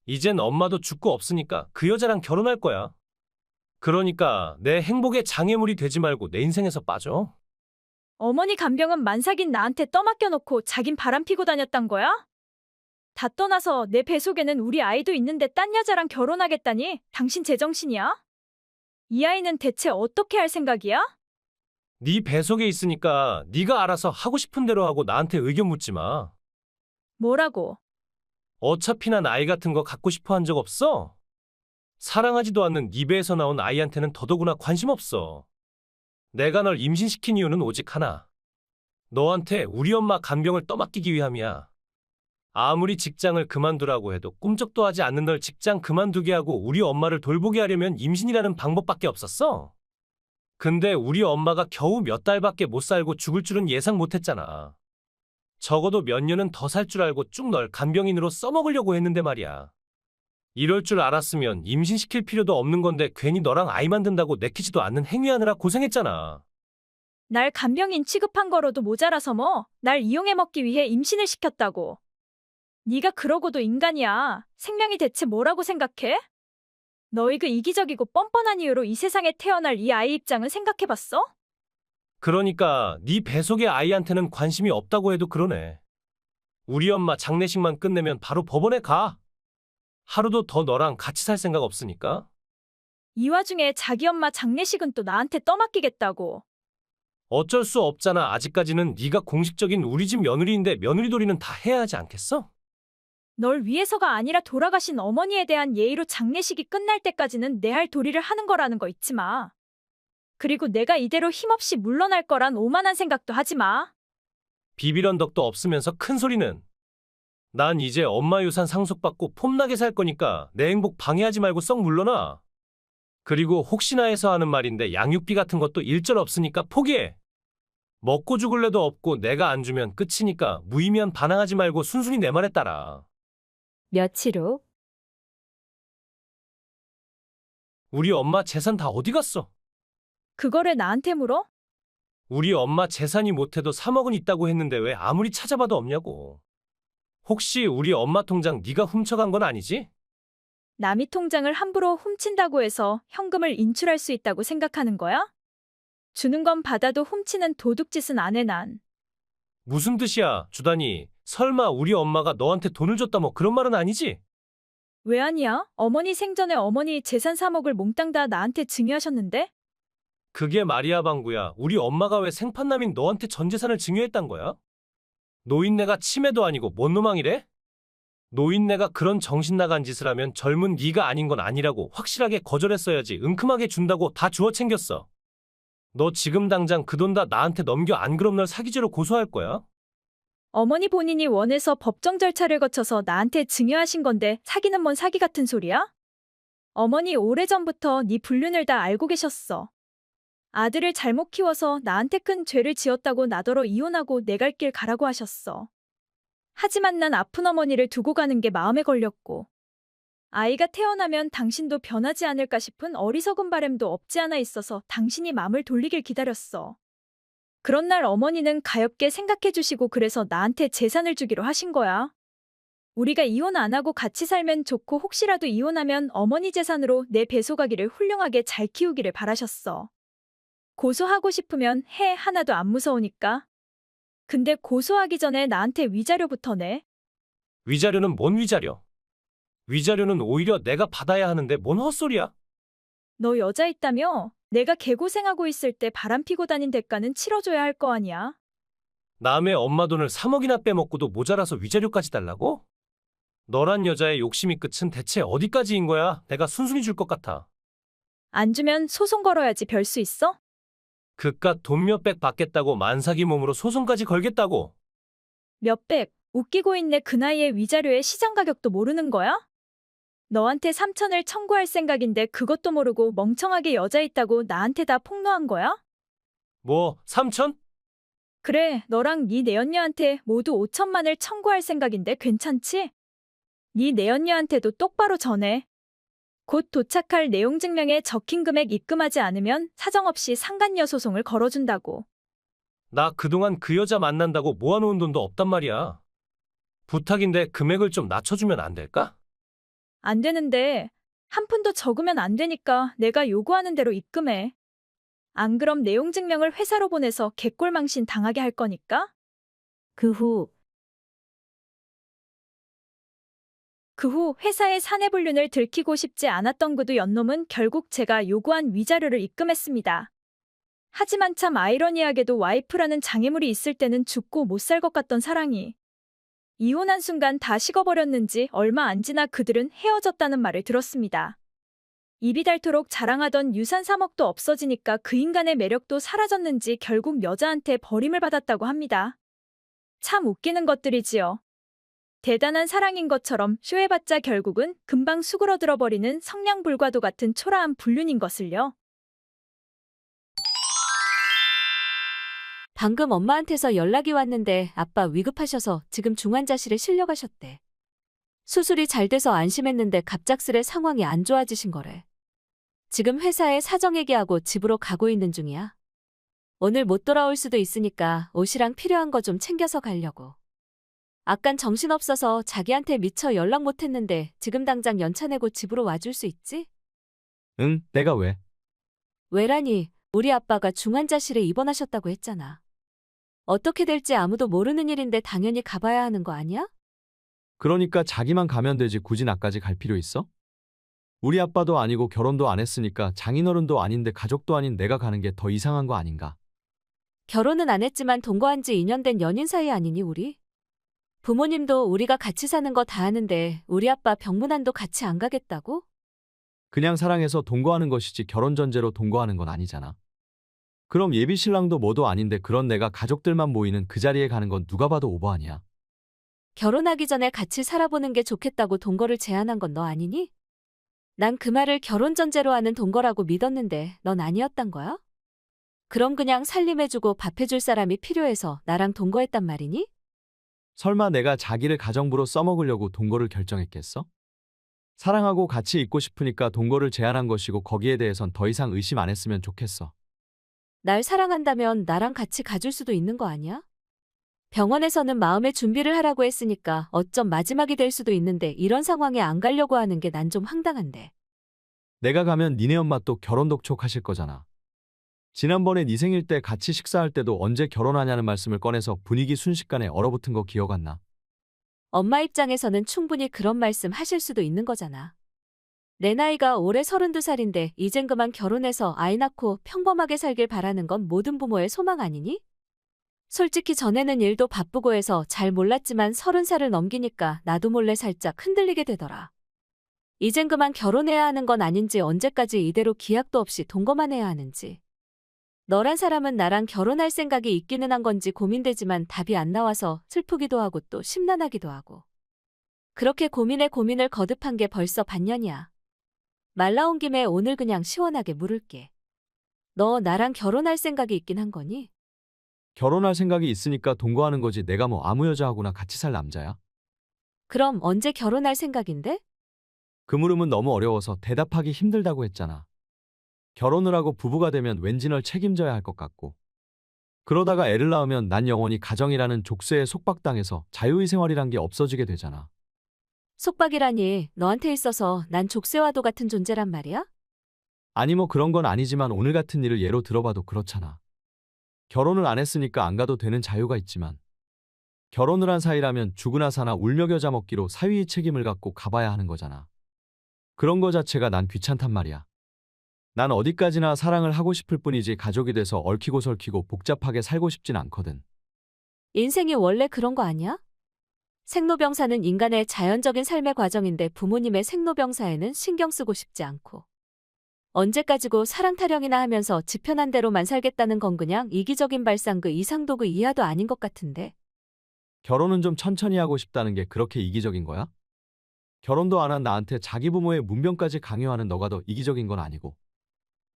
이젠 엄마도 죽고 없으니까 그 여자랑 결혼할 거야. 그러니까 내 행복의 장애물이 되지 말고 내 인생에서 빠져. 어머니 간병은 만삭인 나한테 떠맡겨놓고 자긴 바람피고 다녔단 거야? 다 떠나서 내 뱃속에는 우리 아이도 있는데 딴 여자랑 결혼하겠다니 당신 제정신이야? 이 아이는 대체 어떻게 할 생각이야? 네 뱃속에 있으니까 네가 알아서 하고 싶은 대로 하고 나한테 의견 묻지 마. 뭐라고? 어차피 난 아이 같은 거 갖고 싶어 한 적 없어. 사랑하지도 않는 네 배에서 나온 아이한테는 더더구나 관심 없어. 내가 널 임신시킨 이유는 오직 하나. 너한테 우리 엄마 간병을 떠맡기기 위함이야. 아무리 직장을 그만두라고 해도 꿈쩍도 하지 않는 널 직장 그만두게 하고 우리 엄마를 돌보게 하려면 임신이라는 방법밖에 없었어. 근데 우리 엄마가 겨우 몇 달밖에 못 살고 죽을 줄은 예상 못했잖아. 적어도 몇 년은 더 살 줄 알고 쭉 널 간병인으로 써먹으려고 했는데 말이야. 이럴 줄 알았으면 임신시킬 필요도 없는 건데 괜히 너랑 아이 만든다고 내키지도 않는 행위하느라 고생했잖아. 날 간병인 취급한 거로도 모자라서 뭐 날 이용해 먹기 위해 임신을 시켰다고. 네가 그러고도 인간이야. 생명이 대체 뭐라고 생각해? 너희 그 이기적이고 뻔뻔한 이유로 이 세상에 태어날 이 아이 입장은 생각해봤어? 그러니까 네 뱃속의 아이한테는 관심이 없다고 해도 그러네. 우리 엄마 장례식만 끝내면 바로 법원에 가. 하루도 더 너랑 같이 살 생각 없으니까. 이 와중에 자기 엄마 장례식은 또 나한테 떠맡기겠다고. 어쩔 수 없잖아. 아직까지는 네가 공식적인 우리 집 며느리인데 며느리돌이는 다 해야 하지 않겠어? 널 위해서가 아니라 돌아가신 어머니에 대한 예의로 장례식이 끝날 때까지는 내 할 도리를 하는 거라는 거 잊지 마. 그리고 내가 이대로 힘없이 물러날 거란 오만한 생각도 하지 마. 비빌 언덕도 없으면서 큰 소리는. 난 이제 엄마 유산 상속받고 폼나게 살 거니까 내 행복 방해하지 말고 썩 물러나. 그리고 혹시나 해서 하는 말인데 양육비 같은 것도 일절 없으니까 포기해. 먹고 죽을래도 없고 내가 안 주면 끝이니까 무의미한 반항하지 말고 순순히 내 말에 따라. 며칠 후, 우리 엄마 재산 다 어디 갔어? 그거를 나한테 물어? 우리 엄마 재산이 못해도 3억은 있다고 했는데 왜 아무리 찾아봐도 없냐고. 혹시 우리 엄마 통장 네가 훔쳐간 건 아니지? 남의 통장을 함부로 훔친다고 해서 현금을 인출할 수 있다고 생각하는 거야? 주는 건 받아도 훔치는 도둑짓은 안 해 난. 무슨 뜻이야, 주다니. 설마 우리 엄마가 너한테 돈을 줬다 뭐 그런 말은 아니지? 왜 아니야? 어머니 생전에 어머니 재산 3억을 몽땅 다 나한테 증여하셨는데? 그게 말이야, 방구야. 우리 엄마가 왜 생판남인 너한테 전 재산을 증여했단 거야? 노인네가 치매도 아니고 뭔 노망이래? 노인네가 그런 정신 나간 짓을 하면 젊은 네가 아닌 건 아니라고 확실하게 거절했어야지. 은큼하게 준다고 다 주워 챙겼어. 너 지금 당장 그 돈 다 나한테 넘겨. 안 그럼 널 사기죄로 고소할 거야. 어머니 본인이 원해서 법정 절차를 거쳐서 나한테 증여하신 건데 사기는 뭔 사기 같은 소리야? 어머니 오래전부터 네 불륜을 다 알고 계셨어. 아들을 잘못 키워서 나한테 큰 죄를 지었다고 나더러 이혼하고 내 갈 길 가라고 하셨어. 하지만 난 아픈 어머니를 두고 가는 게 마음에 걸렸고, 아이가 태어나면 당신도 변하지 않을까 싶은 어리석은 바램도 없지 않아 있어서 당신이 마음을 돌리길 기다렸어. 그런 날 어머니는 가엾게 생각해 주시고 그래서 나한테 재산을 주기로 하신 거야. 우리가 이혼 안 하고 같이 살면 좋고 혹시라도 이혼하면 어머니 재산으로 내 배속아기를 훌륭하게 잘 키우기를 바라셨어. 고소하고 싶으면 해 하나도 안 무서우니까. 근데 고소하기 전에 나한테 위자료부터 내. 위자료는 뭔 위자료? 위자료는 오히려 내가 받아야 하는데 뭔 헛소리야? 너 여자 있다며? 내가 개고생하고 있을 때 바람피고 다닌 대가는 치러줘야 할 거 아니야. 남의 엄마 돈을 3억이나 빼먹고도 모자라서 위자료까지 달라고? 너란 여자의 욕심이 끝은 대체 어디까지인 거야? 내가 순순히 줄 것 같아. 안 주면 소송 걸어야지 별 수 있어? 그깟 돈 몇백 받겠다고 만삭이 몸으로 소송까지 걸겠다고. 몇백, 웃기고 있네. 그 나이에 위자료의 시장 가격도 모르는 거야? 너한테 3천을 청구할 생각인데 그것도 모르고 멍청하게 여자 있다고 나한테 다 폭로한 거야? 뭐 3천? 그래, 너랑 네 내연녀한테 모두 5천만을 청구할 생각인데 괜찮지? 네 내연녀한테도 똑바로 전해. 곧 도착할 내용 증명에 적힌 금액 입금하지 않으면 사정없이 상간녀 소송을 걸어준다고. 나 그동안 그 여자 만난다고 모아놓은 돈도 없단 말이야. 부탁인데 금액을 좀 낮춰주면 안 될까? 안 되는데 한 푼도 적으면 안 되니까 내가 요구하는 대로 입금해. 안 그럼 내용 증명을 회사로 보내서 개꼴망신 당하게 할 거니까. 그 후 회사의 사내불륜을 들키고 싶지 않았던 그도 연놈은 결국 제가 요구한 위자료를 입금했습니다. 하지만 참 아이러니하게도 와이프라는 장애물이 있을 때는 죽고 못 살 것 같던 사랑이 이혼한 순간 다 식어버렸는지 얼마 안 지나 그들은 헤어졌다는 말을 들었습니다. 입이 닳도록 자랑하던 유산 3억도 없어지니까 그 인간의 매력도 사라졌는지 결국 여자한테 버림을 받았다고 합니다. 참 웃기는 것들이지요. 대단한 사랑인 것처럼 쇼해봤자 결국은 금방 수그러들어버리는 성냥불과도 같은 초라한 불륜인 것을요. 방금 엄마한테서 연락이 왔는데 아빠 위급하셔서 지금 중환자실에 실려가셨대. 수술이 잘 돼서 안심했는데 갑작스레 상황이 안 좋아지신 거래. 지금 회사에 사정 얘기하고 집으로 가고 있는 중이야. 오늘 못 돌아올 수도 있으니까 옷이랑 필요한 거 좀 챙겨서 가려고. 아깐 정신없어서 자기한테 미처 연락 못했는데 지금 당장 연차 내고 집으로 와줄 수 있지? 응, 내가 왜? 왜라니, 우리 아빠가 중환자실에 입원하셨다고 했잖아. 어떻게 될지 아무도 모르는 일인데 당연히 가봐야 하는 거 아니야? 그러니까 자기만 가면 되지 굳이 나까지 갈 필요 있어? 우리 아빠도 아니고 결혼도 안 했으니까 장인어른도 아닌데 가족도 아닌 내가 가는 게 더 이상한 거 아닌가? 결혼은 안 했지만 동거한 지 2년 된 연인 사이 아니니 우리? 부모님도 우리가 같이 사는 거 다 아는데 우리 아빠 병문안도 같이 안 가겠다고? 그냥 사랑해서 동거하는 것이지 결혼 전제로 동거하는 건 아니잖아. 그럼 예비 신랑도 뭐도 아닌데 그런 내가 가족들만 모이는 그 자리에 가는 건 누가 봐도 오버 아니야? 결혼하기 전에 같이 살아보는 게 좋겠다고 동거를 제안한 건 너 아니니? 난 그 말을 결혼 전제로 하는 동거라고 믿었는데 넌 아니었단 거야? 그럼 그냥 살림해주고 밥해줄 사람이 필요해서 나랑 동거했단 말이니? 설마 내가 자기를 가정부로 써먹으려고 동거를 결정했겠어? 사랑하고 같이 있고 싶으니까 동거를 제안한 것이고 거기에 대해선 더 이상 의심 안 했으면 좋겠어. 날 사랑한다면 나랑 같이 가줄 수도 있는 거 아니야? 병원에서는 마음의 준비를 하라고 했으니까 어쩜 마지막이 될 수도 있는데 이런 상황에 안 가려고 하는 게 난 좀 황당한데. 내가 가면 니네 엄마 또 결혼 독촉하실 거잖아. 지난번에 네 생일 때 같이 식사할 때도 언제 결혼하냐는 말씀을 꺼내서 분위기 순식간에 얼어붙은 거 기억 안 나? 엄마 입장에서는 충분히 그런 말씀 하실 수도 있는 거잖아. 내 나이가 올해 32살인데 이젠 그만 결혼해서 아이 낳고 평범하게 살길 바라는 건 모든 부모의 소망 아니니? 솔직히 전에는 일도 바쁘고 해서 잘 몰랐지만 30살을 넘기니까 나도 몰래 살짝 흔들리게 되더라. 이젠 그만 결혼해야 하는 건 아닌지 언제까지 이대로 기약도 없이 동거만 해야 하는지. 너란 사람은 나랑 결혼할 생각이 있기는 한 건지 고민되지만 답이 안 나와서 슬프기도 하고 또 심란하기도 하고. 그렇게 고민에 고민을 거듭한 게 벌써 반년이야. 말 나온 김에 오늘 그냥 시원하게 물을게. 너 나랑 결혼할 생각이 있긴 한 거니? 결혼할 생각이 있으니까 동거하는 거지 내가 뭐 아무 여자하고나 같이 살 남자야? 그럼 언제 결혼할 생각인데? 그 물음은 너무 어려워서 대답하기 힘들다고 했잖아. 결혼을 하고 부부가 되면 왠지 널 책임져야 할 것 같고. 그러다가 애를 낳으면 난 영원히 가정이라는 족쇄에 속박당해서 자유의 생활이란 게 없어지게 되잖아. 속박이라니 너한테 있어서 난 족쇄와도 같은 존재란 말이야? 아니 뭐 그런 건 아니지만 오늘 같은 일을 예로 들어봐도 그렇잖아. 결혼을 안 했으니까 안 가도 되는 자유가 있지만 결혼을 한 사이라면 죽으나 사나 울며 겨자 먹기로 사위의 책임을 갖고 가봐야 하는 거잖아. 그런 거 자체가 난 귀찮단 말이야. 난 어디까지나 사랑을 하고 싶을 뿐이지 가족이 돼서 얽히고 설키고 복잡하게 살고 싶진 않거든. 인생이 원래 그런 거 아니야? 생로병사는 인간의 자연적인 삶의 과정인데 부모님의 생로병사에는 신경 쓰고 싶지 않고. 언제까지고 사랑 타령이나 하면서 지편한 대로만 살겠다는 건 그냥 이기적인 발상 그 이상도 그 이하도 아닌 것 같은데. 결혼은 좀 천천히 하고 싶다는 게 그렇게 이기적인 거야? 결혼도 안 한 나한테 자기 부모의 문병까지 강요하는 너가 더 이기적인 건 아니고.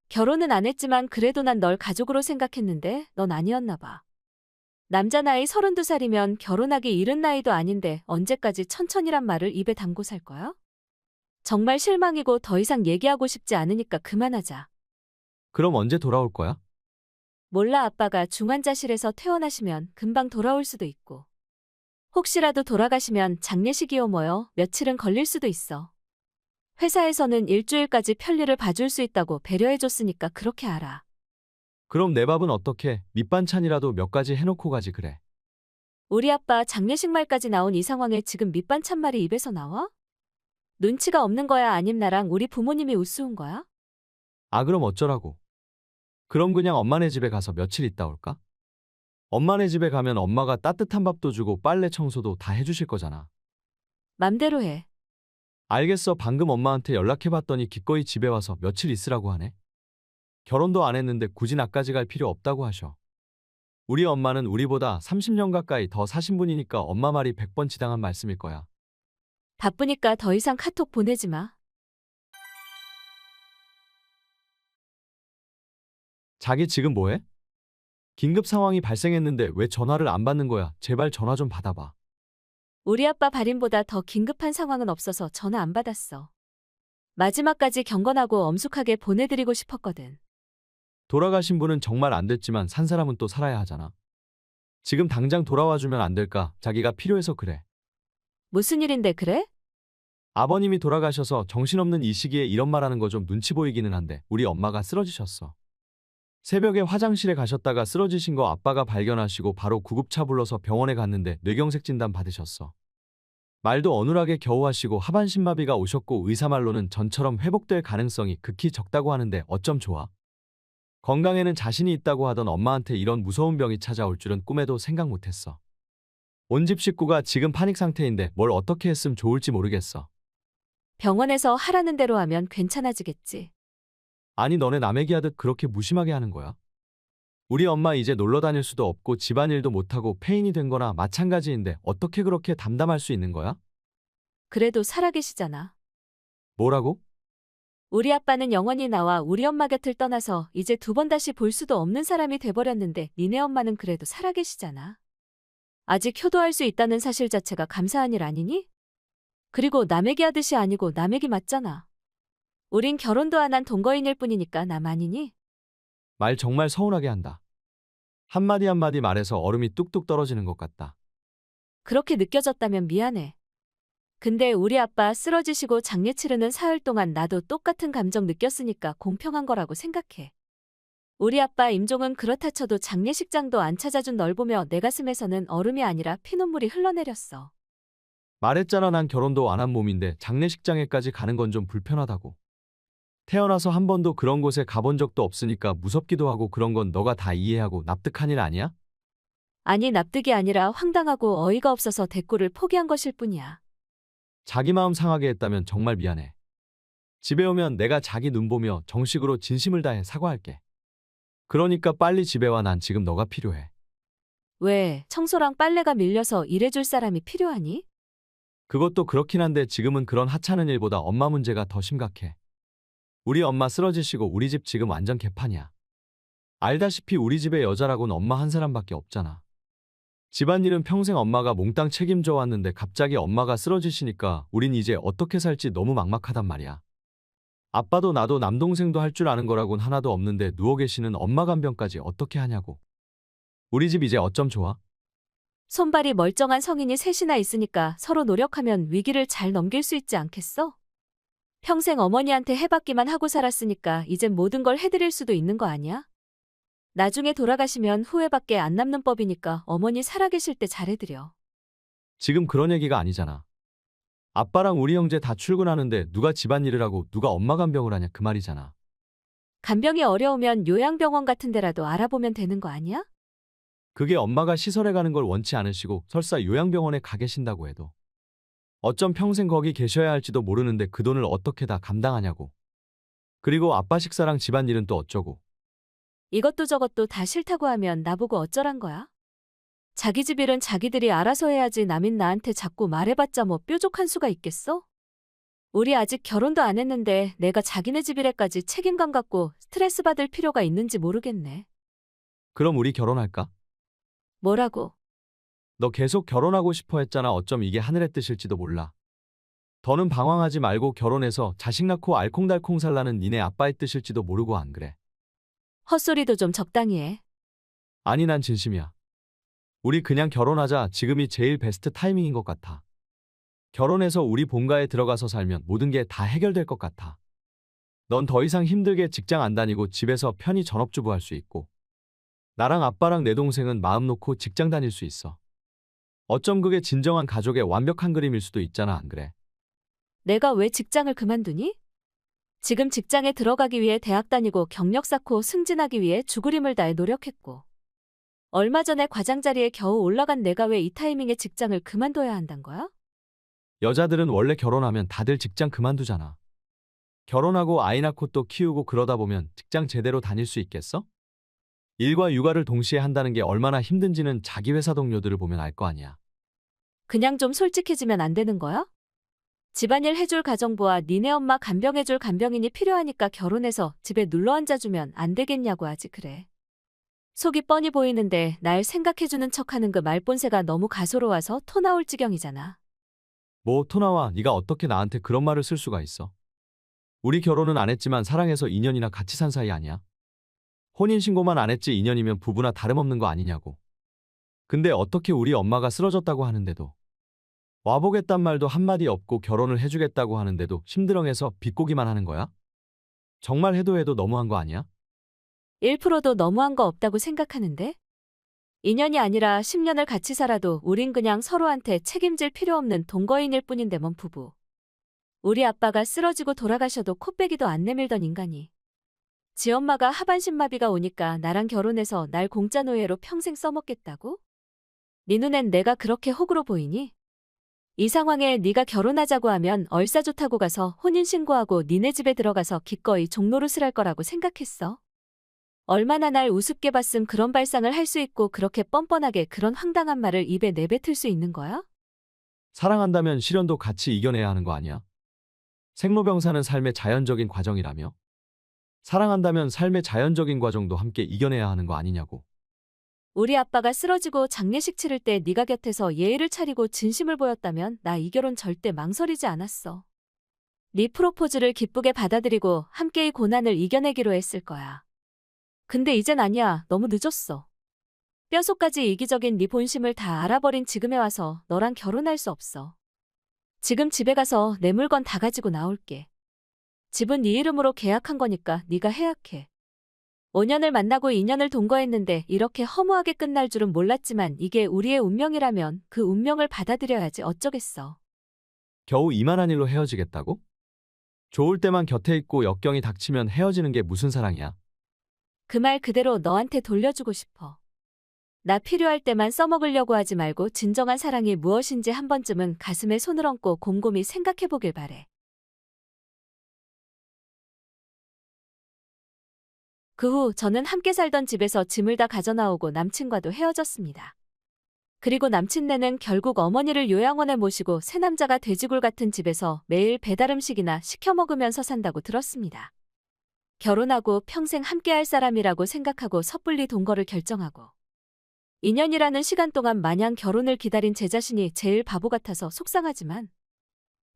결혼은 안 했지만 그래도 난 널 가족으로 생각했는데 넌 아니었나 봐. 남자 나이 32살이면 결혼하기 이른 나이도 아닌데 언제까지 천천히란 말을 입에 담고 살 거야? 정말 실망이고 더 이상 얘기하고 싶지 않으니까 그만하자. 그럼 언제 돌아올 거야? 몰라 아빠가 중환자실에서 퇴원하시면 금방 돌아올 수도 있고. 혹시라도 돌아가시면 장례식이요 뭐요 며칠은 걸릴 수도 있어. 회사에서는 일주일까지 편리를 봐줄 수 있다고 배려해줬으니까 그렇게 알아. 그럼 내 밥은 어떻게 밑반찬이라도 몇 가지 해놓고 가지 그래. 우리 아빠 장례식 말까지 나온 이 상황에 지금 밑반찬 말이 입에서 나와? 눈치가 없는 거야 아님 나랑 우리 부모님이 우스운 거야? 아 그럼 어쩌라고. 그럼 그냥 엄마네 집에 가서 며칠 있다 올까? 엄마네 집에 가면 엄마가 따뜻한 밥도 주고 빨래 청소도 다 해주실 거잖아. 맘대로 해. 알겠어. 방금 엄마한테 연락해봤더니 기꺼이 집에 와서 며칠 있으라고 하네. 결혼도 안 했는데 굳이 나까지 갈 필요 없다고 하셔. 우리 엄마는 우리보다 30년 가까이 더 사신 분이니까 엄마 말이 100번 지당한 말씀일 거야. 바쁘니까 더 이상 카톡 보내지 마. 자기 지금 뭐해? 긴급 상황이 발생했는데 왜 전화를 안 받는 거야? 제발 전화 좀 받아봐. 우리 아빠 발인보다 더 긴급한 상황은 없어서 전화 안 받았어. 마지막까지 경건하고 엄숙하게 보내드리고 싶었거든. 돌아가신 분은 정말 안 됐지만 산 사람은 또 살아야 하잖아. 지금 당장 돌아와주면 안 될까? 자기가 필요해서 그래. 무슨 일인데 그래? 아버님이 돌아가셔서 정신없는 이 시기에 이런 말하는 거 좀 눈치 보이기는 한데 우리 엄마가 쓰러지셨어. 새벽에 화장실에 가셨다가 쓰러지신 거 아빠가 발견하시고 바로 구급차 불러서 병원에 갔는데 뇌경색 진단 받으셨어. 말도 어눌하게 겨우 하시고 하반신마비가 오셨고 의사 말로는 전처럼 회복될 가능성이 극히 적다고 하는데 어쩜 좋아? 건강에는 자신이 있다고 하던 엄마한테 이런 무서운 병이 찾아올 줄은 꿈에도 생각 못했어. 온 집 식구가 지금 파닉 상태인데 뭘 어떻게 했으면 좋을지 모르겠어. 병원에서 하라는 대로 하면 괜찮아지겠지. 아니 너네 남 얘기하듯 그렇게 무심하게 하는 거야? 우리 엄마 이제 놀러 다닐 수도 없고 집안일도 못하고 폐인이 된 거나 마찬가지인데 어떻게 그렇게 담담할 수 있는 거야? 그래도 살아계시잖아. 뭐라고? 우리 아빠는 영원히 나와 우리 엄마 곁을 떠나서 이제 두 번 다시 볼 수도 없는 사람이 돼버렸는데 니네 엄마는 그래도 살아계시잖아. 아직 효도할 수 있다는 사실 자체가 감사한 일 아니니? 그리고 남 얘기하듯이 아니고 남 얘기 맞잖아. 우린 결혼도 안 한 동거인일 뿐이니까 남 아니니? 말 정말 서운하게 한다. 한마디 한마디 말해서 얼음이 뚝뚝 떨어지는 것 같다. 그렇게 느껴졌다면 미안해. 근데 우리 아빠 쓰러지시고 장례 치르는 사흘 동안 나도 똑같은 감정 느꼈으니까 공평한 거라고 생각해. 우리 아빠 임종은 그렇다 쳐도 장례식장도 안 찾아준 널 보며 내 가슴에서는 얼음이 아니라 피눈물이 흘러내렸어. 말했잖아 난 결혼도 안 한 몸인데 장례식장에까지 가는 건 좀 불편하다고. 태어나서 한 번도 그런 곳에 가본 적도 없으니까 무섭기도 하고 그런 건 너가 다 이해하고 납득한 일 아니야? 아니 납득이 아니라 황당하고 어이가 없어서 대꾸를 포기한 것일 뿐이야. 자기 마음 상하게 했다면 정말 미안해. 집에 오면 내가 자기 눈 보며 정식으로 진심을 다해 사과할게. 그러니까 빨리 집에 와. 난 지금 너가 필요해. 왜 청소랑 빨래가 밀려서 일해줄 사람이 필요하니? 그것도 그렇긴 한데 지금은 그런 하찮은 일보다 엄마 문제가 더 심각해. 우리 엄마 쓰러지시고 우리 집 지금 완전 개판이야. 알다시피 우리 집에 여자라곤 엄마 한 사람밖에 없잖아. 집안일은 평생 엄마가 몽땅 책임져 왔는데 갑자기 엄마가 쓰러지시니까 우린 이제 어떻게 살지 너무 막막하단 말이야. 아빠도 나도 남동생도 할 줄 아는 거라곤 하나도 없는데 누워 계시는 엄마 간병까지 어떻게 하냐고. 우리 집 이제 어쩜 좋아? 손발이 멀쩡한 성인이 셋이나 있으니까 서로 노력하면 위기를 잘 넘길 수 있지 않겠어? 평생 어머니한테 해받기만 하고 살았으니까 이젠 모든 걸 해드릴 수도 있는 거 아니야? 나중에 돌아가시면 후회밖에 안 남는 법이니까 어머니 살아계실 때 잘해드려. 지금 그런 얘기가 아니잖아. 아빠랑 우리 형제 다 출근하는데 누가 집안일을 하고 누가 엄마 간병을 하냐 그 말이잖아. 간병이 어려우면 요양병원 같은 데라도 알아보면 되는 거 아니야? 그게 엄마가 시설에 가는 걸 원치 않으시고 설사 요양병원에 가 계신다고 해도 어쩜 평생 거기 계셔야 할지도 모르는데 그 돈을 어떻게 다 감당하냐고. 그리고 아빠 식사랑 집안일은 또 어쩌고. 이것도 저것도 다 싫다고 하면 나보고 어쩌란 거야? 자기 집 일은 자기들이 알아서 해야지 남인 나한테 자꾸 말해봤자 뭐 뾰족한 수가 있겠어? 우리 아직 결혼도 안 했는데 내가 자기네 집 일에까지 책임감 갖고 스트레스 받을 필요가 있는지 모르겠네. 그럼 우리 결혼할까? 뭐라고? 너 계속 결혼하고 싶어 했잖아. 어쩜 이게 하늘의 뜻일지도 몰라. 더는 방황하지 말고 결혼해서 자식 낳고 알콩달콩 살라는 니네 아빠의 뜻일지도 모르고 안 그래. 헛소리도 좀 적당히 해. 아니 난 진심이야. 우리 그냥 결혼하자. 지금이 제일 베스트 타이밍인 것 같아. 결혼해서 우리 본가에 들어가서 살면 모든 게 다 해결될 것 같아. 넌 더 이상 힘들게 직장 안 다니고 집에서 편히 전업주부 할 수 있고 나랑 아빠랑 내 동생은 마음 놓고 직장 다닐 수 있어. 어쩜 그게 진정한 가족의 완벽한 그림일 수도 있잖아 안 그래? 내가 왜 직장을 그만두니? 지금 직장에 들어가기 위해 대학 다니고 경력 쌓고 승진하기 위해 죽을 힘을 다해 노력했고 얼마 전에 과장 자리에 겨우 올라간 내가 왜 이 타이밍에 직장을 그만둬야 한단 거야? 여자들은 원래 결혼하면 다들 직장 그만두잖아. 결혼하고 아이 낳고 또 키우고 그러다 보면 직장 제대로 다닐 수 있겠어? 일과 육아를 동시에 한다는 게 얼마나 힘든지는 자기 회사 동료들을 보면 알 거 아니야. 그냥 좀 솔직해지면 안 되는 거야? 집안일 해줄 가정부와 니네 엄마 간병해줄 간병인이 필요하니까 결혼해서 집에 눌러 앉아주면 안 되겠냐고 하지 그래. 속이 뻔히 보이는데 날 생각해주는 척하는 그 말본새가 너무 가소로워서 토 나올 지경이잖아. 뭐 토나와 네가 어떻게 나한테 그런 말을 쓸 수가 있어. 우리 결혼은 안 했지만 사랑해서 2년이나 같이 산 사이 아니야? 혼인신고만 안 했지 2년이면 부부나 다름없는 거 아니냐고. 근데 어떻게 우리 엄마가 쓰러졌다고 하는데도 와보겠단 말도 한마디 없고 결혼을 해주겠다고 하는데도 심드렁해서 비꼬기만 하는 거야? 정말 해도 너무한 거 아니야? 1%도 너무한 거 없다고 생각하는데? 2년이 아니라 10년을 같이 살아도 우린 그냥 서로한테 책임질 필요 없는 동거인일 뿐인데 뭔 부부. 우리 아빠가 쓰러지고 돌아가셔도 코빼기도 안 내밀던 인간이. 지 엄마가 하반신마비가 오니까 나랑 결혼해서 날 공짜 노예로 평생 써먹겠다고? 네 눈엔 내가 그렇게 호구로 보이니? 이 상황에 네가 결혼하자고 하면 얼싸 좋다고 가서 혼인신고하고 니네 집에 들어가서 기꺼이 종노릇을 할 거라고 생각했어. 얼마나 날 우습게 봤음 그런 발상을 할 수 있고 그렇게 뻔뻔하게 그런 황당한 말을 입에 내뱉을 수 있는 거야? 사랑한다면 시련도 같이 이겨내야 하는 거 아니야? 생로병사는 삶의 자연적인 과정이라며? 사랑한다면 삶의 자연적인 과정도 함께 이겨내야 하는 거 아니냐고. 우리 아빠가 쓰러지고 장례식 치를 때 네가 곁에서 예의를 차리고 진심을 보였다면 나 이 결혼 절대 망설이지 않았어. 네 프로포즈를 기쁘게 받아들이고 함께 이 고난을 이겨내기로 했을 거야. 근데 이젠 아니야. 너무 늦었어. 뼛속까지 이기적인 네 본심을 다 알아버린 지금에 와서 너랑 결혼할 수 없어. 지금 집에 가서 내 물건 다 가지고 나올게. 집은 네 이름으로 계약한 거니까 네가 해약해. 5년을 만나고 2년을 동거했는데 이렇게 허무하게 끝날 줄은 몰랐지만 이게 우리의 운명이라면 그 운명을 받아들여야지 어쩌겠어. 겨우 이만한 일로 헤어지겠다고? 좋을 때만 곁에 있고 역경이 닥치면 헤어지는 게 무슨 사랑이야? 그 말 그대로 너한테 돌려주고 싶어. 나 필요할 때만 써먹으려고 하지 말고 진정한 사랑이 무엇인지 한 번쯤은 가슴에 손을 얹고 곰곰이 생각해보길 바래. 그 후 저는 함께 살던 집에서 짐을 다 가져나오고 남친과도 헤어졌습니다. 그리고 남친네는 결국 어머니를 요양원에 모시고 새 남자가 돼지굴 같은 집에서 매일 배달음식이나 시켜 먹으면서 산다고 들었습니다. 결혼하고 평생 함께할 사람이라고 생각하고 섣불리 동거를 결정하고 2년이라는 시간 동안 마냥 결혼을 기다린 제 자신이 제일 바보 같아서 속상하지만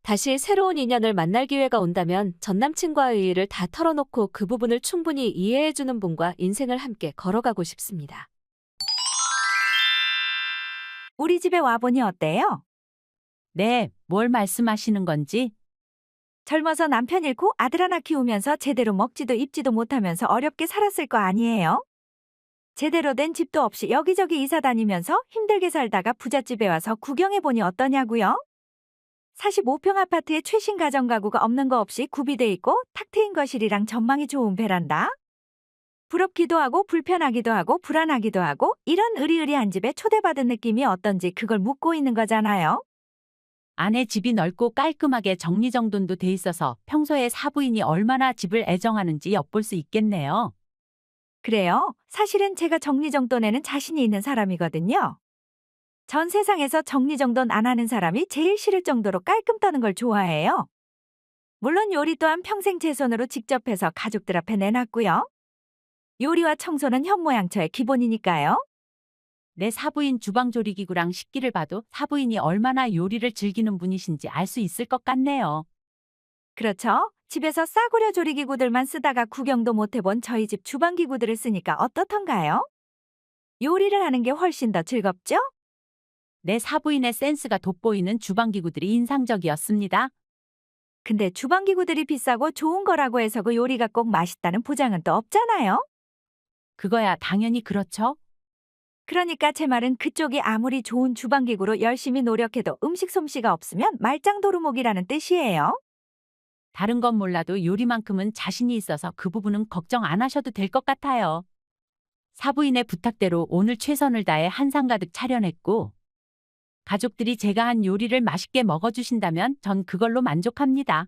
다시 새로운 인연을 만날 기회가 온다면 전 남친과의 일을 다 털어놓고 그 부분을 충분히 이해해주는 분과 인생을 함께 걸어가고 싶습니다. 우리 집에 와보니 어때요? 네, 뭘 말씀하시는 건지? 젊어서 남편 잃고 아들 하나 키우면서 제대로 먹지도 입지도 못하면서 어렵게 살았을 거 아니에요? 제대로 된 집도 없이 여기저기 이사 다니면서 힘들게 살다가 부잣집에 와서 구경해보니 어떠냐고요? 45평 아파트에 최신 가정가구가 없는 거 없이 구비돼 있고 탁 트인 거실이랑 전망이 좋은 베란다? 부럽기도 하고 불편하기도 하고 불안하기도 하고 이런 으리으리한 집에 초대받은 느낌이 어떤지 그걸 묻고 있는 거잖아요. 아내 집이 넓고 깔끔하게 정리정돈도 돼 있어서 평소에 사부인이 얼마나 집을 애정하는지 엿볼 수 있겠네요. 그래요. 사실은 제가 정리정돈에는 자신이 있는 사람이거든요. 전 세상에서 정리정돈 안 하는 사람이 제일 싫을 정도로 깔끔 떠는 걸 좋아해요. 물론 요리 또한 평생 제 손으로 직접 해서 가족들 앞에 내놨고요. 요리와 청소는 현모양처의 기본이니까요. 내 사부인 주방조리기구랑 식기를 봐도 사부인이 얼마나 요리를 즐기는 분이신지 알 수 있을 것 같네요. 그렇죠. 집에서 싸구려 조리기구들만 쓰다가 구경도 못 해본 저희 집 주방기구들을 쓰니까 어떻던가요? 요리를 하는 게 훨씬 더 즐겁죠? 내 사부인의 센스가 돋보이는 주방기구들이 인상적이었습니다. 근데 주방기구들이 비싸고 좋은 거라고 해서 그 요리가 꼭 맛있다는 보장은 또 없잖아요? 그거야 당연히 그렇죠. 그러니까 제 말은 그쪽이 아무리 좋은 주방기구로 열심히 노력해도 음식 솜씨가 없으면 말짱도루묵이라는 뜻이에요. 다른 건 몰라도 요리만큼은 자신이 있어서 그 부분은 걱정 안 하셔도 될 것 같아요. 사부인의 부탁대로 오늘 최선을 다해 한상 가득 차려냈고 가족들이 제가 한 요리를 맛있게 먹어주신다면 전 그걸로 만족합니다.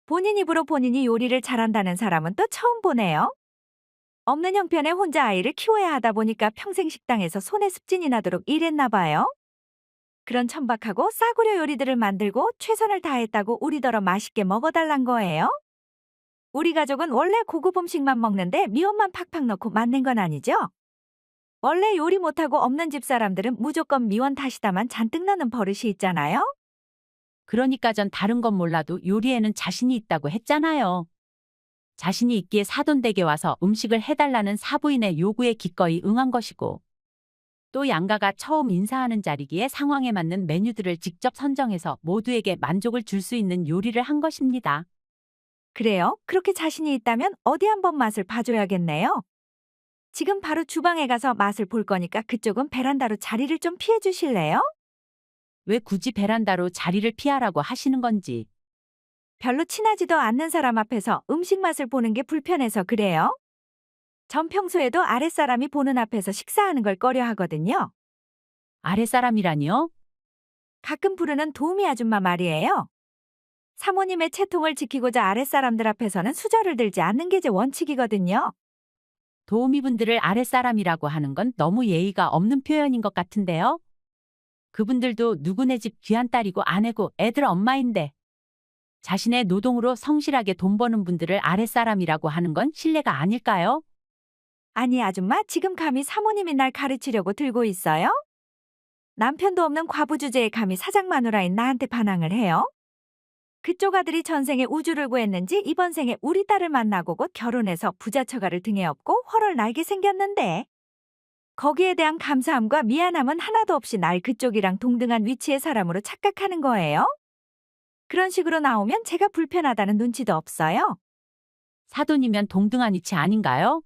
본인 입으로 본인이 요리를 잘한다는 사람은 또 처음 보네요. 없는 형편에 혼자 아이를 키워야 하다 보니까 평생 식당에서 손에 습진이 나도록 일했나 봐요. 그런 천박하고 싸구려 요리들을 만들고 최선을 다했다고 우리더러 맛있게 먹어달란 거예요? 우리 가족은 원래 고급 음식만 먹는데 미원만 팍팍 넣고 만든 건 아니죠? 원래 요리 못하고 없는 집 사람들은 무조건 미원 다시다만 잔뜩 넣는 버릇이 있잖아요? 그러니까 전 다른 건 몰라도 요리에는 자신이 있다고 했잖아요. 자신이 있기에 사돈댁에 와서 음식을 해달라는 사부인의 요구에 기꺼이 응한 것이고 또 양가가 처음 인사하는 자리기에 상황에 맞는 메뉴들을 직접 선정해서 모두에게 만족을 줄 수 있는 요리를 한 것입니다. 그래요? 그렇게 자신이 있다면 어디 한번 맛을 봐줘야겠네요. 지금 바로 주방에 가서 맛을 볼 거니까 그쪽은 베란다로 자리를 좀 피해 주실래요? 왜 굳이 베란다로 자리를 피하라고 하시는 건지. 별로 친하지도 않는 사람 앞에서 음식 맛을 보는 게 불편해서 그래요. 전 평소에도 아랫사람이 보는 앞에서 식사하는 걸 꺼려 하거든요. 아랫사람이라니요? 가끔 부르는 도우미 아줌마 말이에요. 사모님의 채통을 지키고자 아랫사람들 앞에서는 수저를 들지 않는 게 제 원칙이거든요. 도우미분들을 아랫사람이라고 하는 건 너무 예의가 없는 표현인 것 같은데요. 그분들도 누구네 집 귀한 딸이고 아내고 애들 엄마인데 자신의 노동으로 성실하게 돈 버는 분들을 아랫사람이라고 하는 건 실례가 아닐까요? 아니 아줌마 지금 감히 사모님이 날 가르치려고 들고 있어요? 남편도 없는 과부 주제에 감히 사장 마누라인 나한테 반항을 해요? 그쪽 아들이 전생에 우주를 구했는지 이번 생에 우리 딸을 만나고 곧 결혼해서 부자처가를 등에 업고 헐헐 날게 생겼는데 거기에 대한 감사함과 미안함은 하나도 없이 날 그쪽이랑 동등한 위치의 사람으로 착각하는 거예요? 그런 식으로 나오면 제가 불편하다는 눈치도 없어요. 사돈이면 동등한 위치 아닌가요?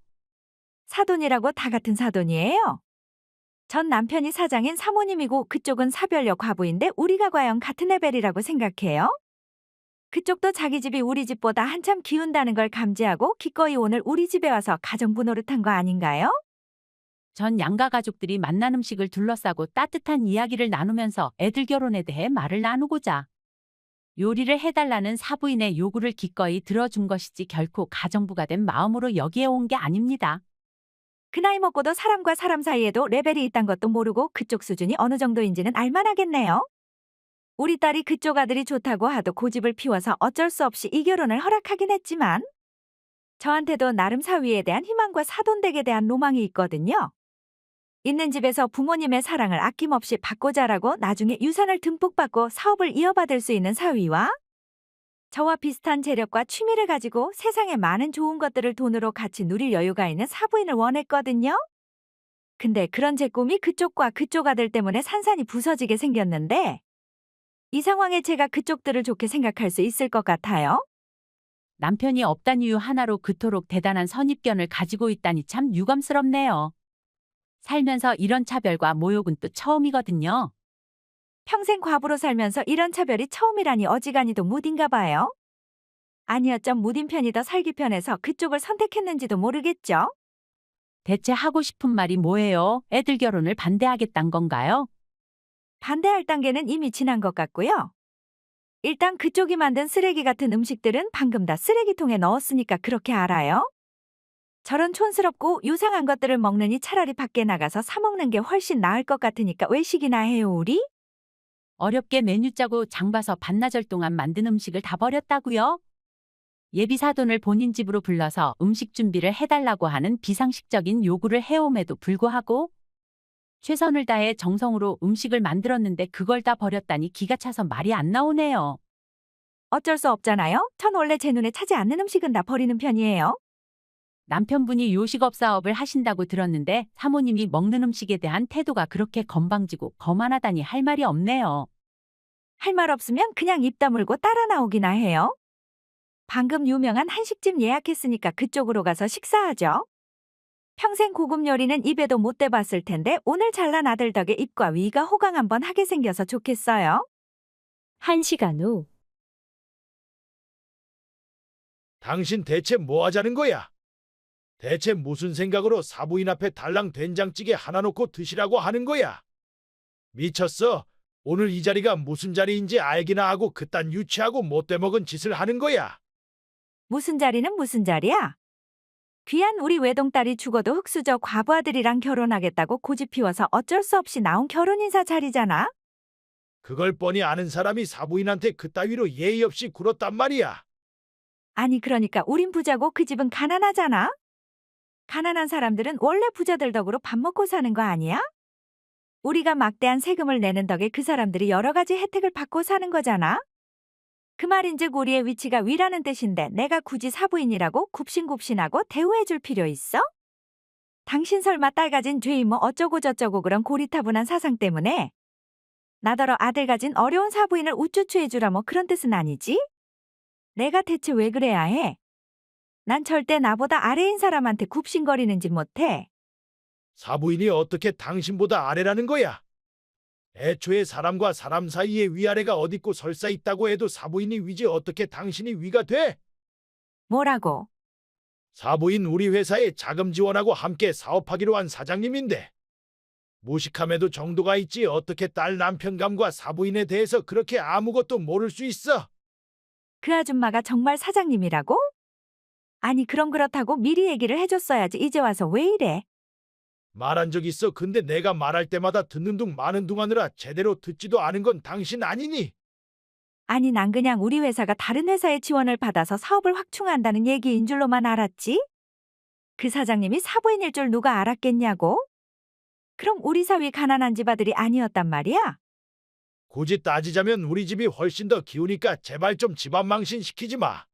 사돈이라고 다 같은 사돈이에요. 전 남편이 사장인 사모님이고 그쪽은 사별녀 과부인데 우리가 과연 같은 레벨이라고 생각해요? 그쪽도 자기 집이 우리 집보다 한참 기운다는 걸 감지하고 기꺼이 오늘 우리 집에 와서 가정부 노릇한 거 아닌가요? 전 양가 가족들이 만난 음식을 둘러싸고 따뜻한 이야기를 나누면서 애들 결혼에 대해 말을 나누고자 요리를 해달라는 사부인의 요구를 기꺼이 들어준 것이지 결코 가정부가 된 마음으로 여기에 온 게 아닙니다. 그 나이 먹고도 사람과 사람 사이에도 레벨이 있단 것도 모르고 그쪽 수준이 어느 정도인지는 알만하겠네요. 우리 딸이 그쪽 아들이 좋다고 하도 고집을 피워서 어쩔 수 없이 이 결혼을 허락하긴 했지만 저한테도 나름 사위에 대한 희망과 사돈댁에 대한 로망이 있거든요. 있는 집에서 부모님의 사랑을 아낌없이 받고 자라고 나중에 유산을 듬뿍 받고 사업을 이어받을 수 있는 사위와 저와 비슷한 재력과 취미를 가지고 세상의 많은 좋은 것들을 돈으로 같이 누릴 여유가 있는 사부인을 원했거든요. 근데 그런 제 꿈이 그쪽과 그쪽 아들 때문에 산산이 부서지게 생겼는데 이 상황에 제가 그쪽들을 좋게 생각할 수 있을 것 같아요? 남편이 없단 이유 하나로 그토록 대단한 선입견을 가지고 있다니 참 유감스럽네요. 살면서 이런 차별과 모욕은 또 처음이거든요. 평생 과부로 살면서 이런 차별이 처음이라니 어지간히도 무딘가 봐요. 아니어쩜 무딘 편이 더 살기 편해서 그쪽을 선택했는지도 모르겠죠. 대체 하고 싶은 말이 뭐예요? 애들 결혼을 반대하겠단 건가요? 반대할 단계는 이미 지난 것 같고요. 일단 그쪽이 만든 쓰레기 같은 음식들은 방금 다 쓰레기통에 넣었으니까 그렇게 알아요. 저런 촌스럽고 요상한 것들을 먹느니 차라리 밖에 나가서 사 먹는 게 훨씬 나을 것 같으니까 외식이나 해요, 우리? 어렵게 메뉴 짜고 장 봐서 반나절 동안 만든 음식을 다 버렸다고요? 예비 사돈을 본인 집으로 불러서 음식 준비를 해달라고 하는 비상식적인 요구를 해옴에도 불구하고 최선을 다해 정성으로 음식을 만들었는데 그걸 다 버렸다니 기가 차서 말이 안 나오네요. 어쩔 수 없잖아요. 전 원래 제 눈에 차지 않는 음식은 다 버리는 편이에요. 남편분이 요식업 사업을 하신다고 들었는데 사모님이 먹는 음식에 대한 태도가 그렇게 건방지고 거만하다니 할 말이 없네요. 할 말 없으면 그냥 입 다물고 따라 나오기나 해요. 방금 유명한 한식집 예약했으니까 그쪽으로 가서 식사하죠. 평생 고급 요리는 입에도 못 대봤을 텐데 오늘 잘난 아들 덕에 입과 위가 호강 한번 하게 생겨서 좋겠어요. 1시간 후. 당신 대체 뭐 하자는 거야? 대체 무슨 생각으로 사부인 앞에 달랑 된장찌개 하나 놓고 드시라고 하는 거야? 미쳤어? 오늘 이 자리가 무슨 자리인지 알기나 하고 그딴 유치하고 못돼 먹은 짓을 하는 거야. 무슨 자리는 무슨 자리야? 귀한 우리 외동딸이 죽어도 흙수저 과부 아들이랑 결혼하겠다고 고집 피워서 어쩔 수 없이 나온 결혼 인사 자리잖아. 그걸 뻔히 아는 사람이 사부인한테 그따위로 예의 없이 굴었단 말이야. 아니 그러니까 우린 부자고 그 집은 가난하잖아. 가난한 사람들은 원래 부자들 덕으로 밥 먹고 사는 거 아니야? 우리가 막대한 세금을 내는 덕에 그 사람들이 여러 가지 혜택을 받고 사는 거잖아. 그 말인즉 우리의 위치가 위라는 뜻인데 내가 굳이 사부인이라고 굽신굽신하고 대우해줄 필요 있어? 당신 설마 딸 가진 죄이 뭐 어쩌고 저쩌고 그런 고리타분한 사상 때문에 나더러 아들 가진 어려운 사부인을 우쭈쭈해주라 뭐 그런 뜻은 아니지? 내가 대체 왜 그래야 해? 난 절대 나보다 아래인 사람한테 굽신거리는 짓 못해. 사부인이 어떻게 당신보다 아래라는 거야? 애초에 사람과 사람 사이에 위아래가 어딨고 설사 있다고 해도 사부인이 위지 어떻게 당신이 위가 돼? 뭐라고? 사부인 우리 회사에 자금 지원하고 함께 사업하기로 한 사장님인데 무식함에도 정도가 있지 어떻게 딸 남편감과 사부인에 대해서 그렇게 아무것도 모를 수 있어? 그 아줌마가 정말 사장님이라고? 아니 그럼 그렇다고 미리 얘기를 해줬어야지 이제 와서 왜 이래? 말한 적 있어. 근데 내가 말할 때마다 듣는 둥 마는 둥 하느라 제대로 듣지도 않은 건 당신 아니니? 아니 난 그냥 우리 회사가 다른 회사의 지원을 받아서 사업을 확충한다는 얘기인 줄로만 알았지? 그 사장님이 사부인일 줄 누가 알았겠냐고? 그럼 우리 사위 가난한 집 아들이 아니었단 말이야? 굳이 따지자면 우리 집이 훨씬 더 기우니까 제발 좀 집안 망신 시키지 마.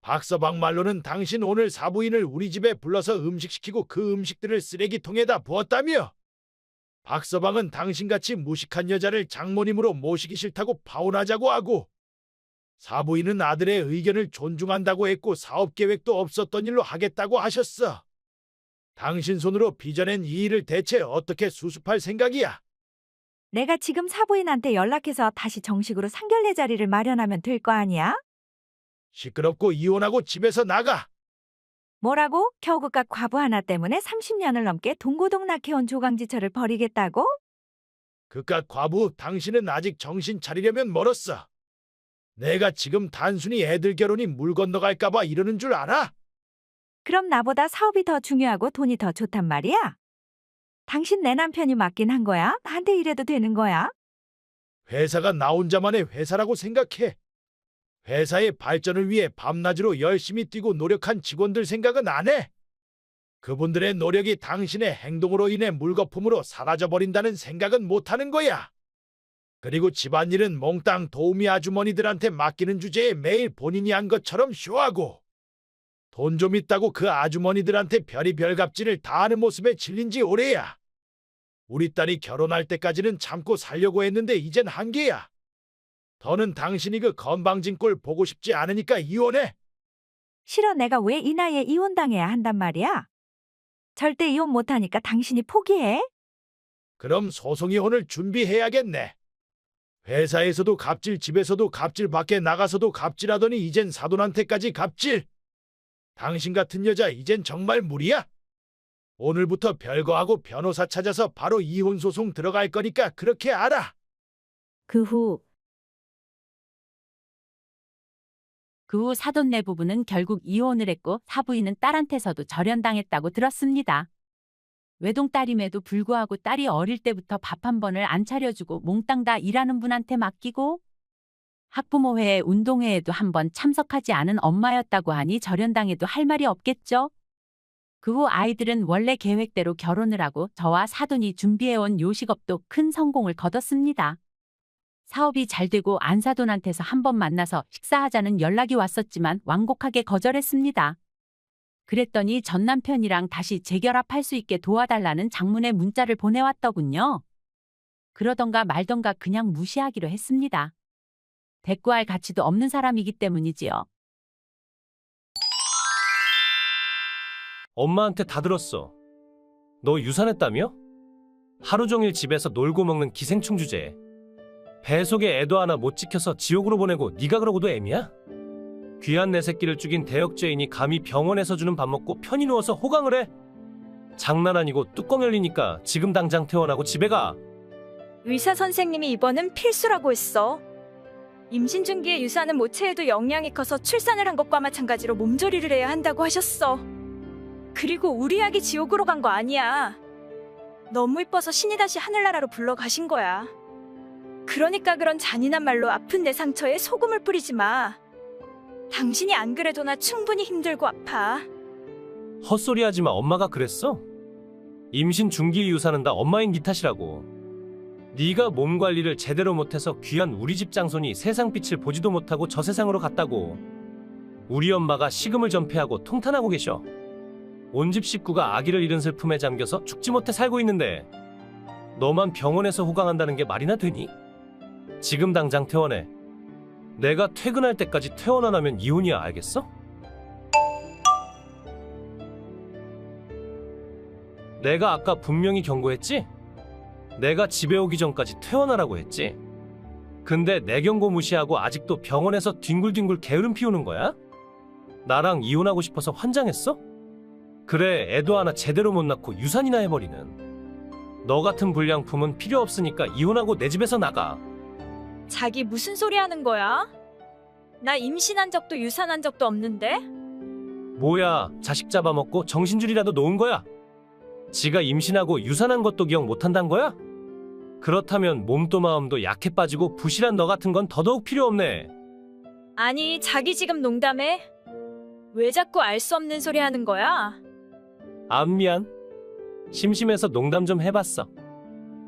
박서방 말로는 당신 오늘 사부인을 우리 집에 불러서 음식 시키고 그 음식들을 쓰레기통에다 부었다며? 박서방은 당신같이 무식한 여자를 장모님으로 모시기 싫다고 파혼하자고 하고 사부인은 아들의 의견을 존중한다고 했고 사업계획도 없었던 일로 하겠다고 하셨어. 당신 손으로 빚어낸 이 일을 대체 어떻게 수습할 생각이야? 내가 지금 사부인한테 연락해서 다시 정식으로 상견례 자리를 마련하면 될 거 아니야? 시끄럽고 이혼하고 집에서 나가. 뭐라고? 겨우 그깟 과부 하나 때문에 30년을 넘게 동고동락해온 조강지처를 버리겠다고? 그깟 과부, 당신은 아직 정신 차리려면 멀었어. 내가 지금 단순히 애들 결혼이 물 건너갈까봐 이러는 줄 알아? 그럼 나보다 사업이 더 중요하고 돈이 더 좋단 말이야? 당신 내 남편이 맞긴 한 거야? 나한테 이래도 되는 거야? 회사가 나 혼자만의 회사라고 생각해. 회사의 발전을 위해 밤낮으로 열심히 뛰고 노력한 직원들 생각은 안 해? 그분들의 노력이 당신의 행동으로 인해 물거품으로 사라져버린다는 생각은 못하는 거야. 그리고 집안일은 몽땅 도우미 아주머니들한테 맡기는 주제에 매일 본인이 한 것처럼 쇼하고 돈 좀 있다고 그 아주머니들한테 별의별 갑질을 다 하는 모습에 질린 지 오래야. 우리 딸이 결혼할 때까지는 참고 살려고 했는데 이젠 한계야. 더는 당신이 그 건방진 꼴 보고 싶지 않으니까 이혼해. 싫어. 내가 왜 이 나이에 이혼당해야 한단 말이야? 절대 이혼 못하니까 당신이 포기해. 그럼 소송이혼을 준비해야겠네. 회사에서도 갑질, 집에서도 갑질, 밖에 나가서도 갑질하더니 이젠 사돈한테까지 갑질. 당신 같은 여자 이젠 정말 무리야. 오늘부터 별거하고 변호사 찾아서 바로 이혼 소송 들어갈 거니까 그렇게 알아. 그 후 사돈 네 부부는 결국 이혼을 했고 사부인은 딸한테서도 절연당했다고 들었습니다. 외동딸임에도 불구하고 딸이 어릴 때부터 밥 한 번을 안 차려주고 몽땅 다 일하는 분한테 맡기고 학부모회에 운동회에도 한 번 참석하지 않은 엄마였다고 하니 절연당해도 할 말이 없겠죠. 그 후 아이들은 원래 계획대로 결혼을 하고 저와 사돈이 준비해온 요식업도 큰 성공을 거뒀습니다. 사업이 잘 되고 안사돈한테서 한 번 만나서 식사하자는 연락이 왔었지만 완곡하게 거절했습니다. 그랬더니 전 남편이랑 다시 재결합할 수 있게 도와달라는 장문의 문자를 보내왔더군요. 그러던가 말던가 그냥 무시하기로 했습니다. 대꾸할 가치도 없는 사람이기 때문이지요. 엄마한테 다 들었어. 너 유산했다며? 하루 종일 집에서 놀고 먹는 기생충 주제에 배 속에 애도 하나 못 지켜서 지옥으로 보내고 네가 그러고도 애미야? 귀한 내 새끼를 죽인 대역죄인이 감히 병원에서 주는 밥 먹고 편히 누워서 호강을 해? 장난 아니고 뚜껑 열리니까 지금 당장 퇴원하고 집에 가. 의사 선생님이 입원은 필수라고 했어. 임신 중기에 유산은 모체에도 영향이 커서 출산을 한 것과 마찬가지로 몸조리를 해야 한다고 하셨어. 그리고 우리 아기 지옥으로 간 거 아니야. 너무 이뻐서 신이 다시 하늘나라로 불러가신 거야. 그러니까 그런 잔인한 말로 아픈 내 상처에 소금을 뿌리지 마. 당신이 안 그래도 나 충분히 힘들고 아파. 헛소리 하지 마. 엄마가 그랬어? 임신 중기 유산은 다 엄마인 네 탓이라고. 네가 몸 관리를 제대로 못해서 귀한 우리 집 장손이 세상 빛을 보지도 못하고 저 세상으로 갔다고. 우리 엄마가 식음을 전폐하고 통탄하고 계셔. 온 집 식구가 아기를 잃은 슬픔에 잠겨서 죽지 못해 살고 있는데 너만 병원에서 호강한다는 게 말이나 되니? 지금 당장 퇴원해. 내가 퇴근할 때까지 퇴원 안 하면 이혼이야, 알겠어? 내가 아까 분명히 경고했지? 내가 집에 오기 전까지 퇴원하라고 했지? 근데 내 경고 무시하고 아직도 병원에서 뒹굴뒹굴 게으름 피우는 거야? 나랑 이혼하고 싶어서 환장했어? 그래, 애도 하나 제대로 못 낳고 유산이나 해버리는. 너 같은 불량품은 필요 없으니까 이혼하고 내 집에서 나가. 자기 무슨 소리 하는 거야? 나 임신한 적도 유산한 적도 없는데? 뭐야, 자식 잡아먹고 정신줄이라도 놓은 거야? 지가 임신하고 유산한 것도 기억 못한단 거야? 그렇다면 몸도 마음도 약해 빠지고 부실한 너 같은 건 더더욱 필요 없네. 아니, 자기 지금 농담해? 왜 자꾸 알 수 없는 소리 하는 거야? 아, 미안. 심심해서 농담 좀 해봤어.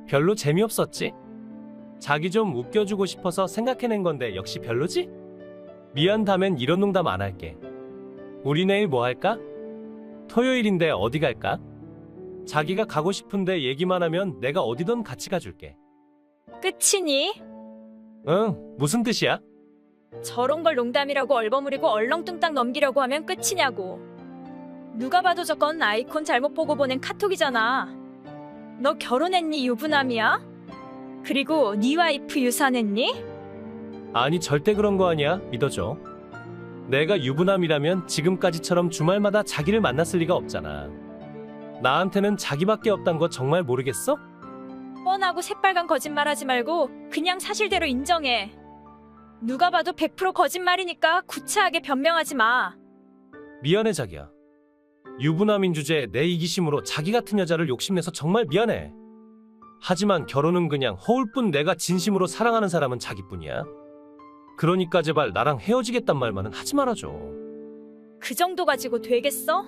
별로 재미없었지? 자기 좀 웃겨주고 싶어서 생각해낸 건데 역시 별로지? 미안. 다음엔 이런 농담 안 할게. 우리 내일 뭐 할까? 토요일인데 어디 갈까? 자기가 가고 싶은데 얘기만 하면 내가 어디든 같이 가줄게. 끝이니? 응, 무슨 뜻이야? 저런 걸 농담이라고 얼버무리고 얼렁뚱땅 넘기려고 하면 끝이냐고. 누가 봐도 저건 아이콘 잘못 보고 보낸 카톡이잖아. 너 결혼했니? 유부남이야? 그리고 네 와이프 유산했니? 아니, 절대 그런 거 아니야. 믿어줘. 내가 유부남이라면 지금까지처럼 주말마다 자기를 만났을 리가 없잖아. 나한테는 자기밖에 없단 거 정말 모르겠어? 뻔하고 새빨간 거짓말하지 말고 그냥 사실대로 인정해. 누가 봐도 100% 거짓말이니까 구차하게 변명하지 마. 미안해, 자기야. 유부남인 주제에 내 이기심으로 자기 같은 여자를 욕심내서 정말 미안해. 하지만 결혼은 그냥 허울 뿐. 내가 진심으로 사랑하는 사람은 자기뿐이야. 그러니까 제발 나랑 헤어지겠단 말만은 하지 말아줘. 그 정도 가지고 되겠어?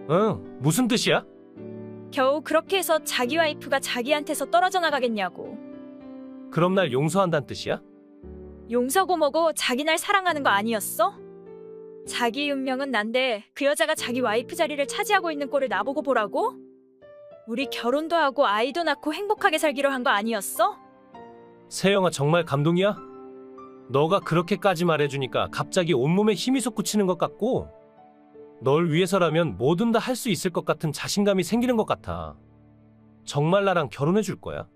응, 무슨 뜻이야? 겨우 그렇게 해서 자기 와이프가 자기한테서 떨어져 나가겠냐고. 그럼 날 용서한다는 뜻이야? 용서고 뭐고 자기 날 사랑하는 거 아니었어? 자기 운명은 난데 그 여자가 자기 와이프 자리를 차지하고 있는 꼴을 나보고 보라고? 우리 결혼도 하고 아이도 낳고 행복하게 살기로 한 거 아니었어? 세영아, 정말 감동이야? 너가 그렇게까지 말해주니까 갑자기 온몸에 힘이 솟구치는 것 같고 널 위해서라면 뭐든 다 할 수 있을 것 같은 자신감이 생기는 것 같아. 정말 나랑 결혼해 줄 거야?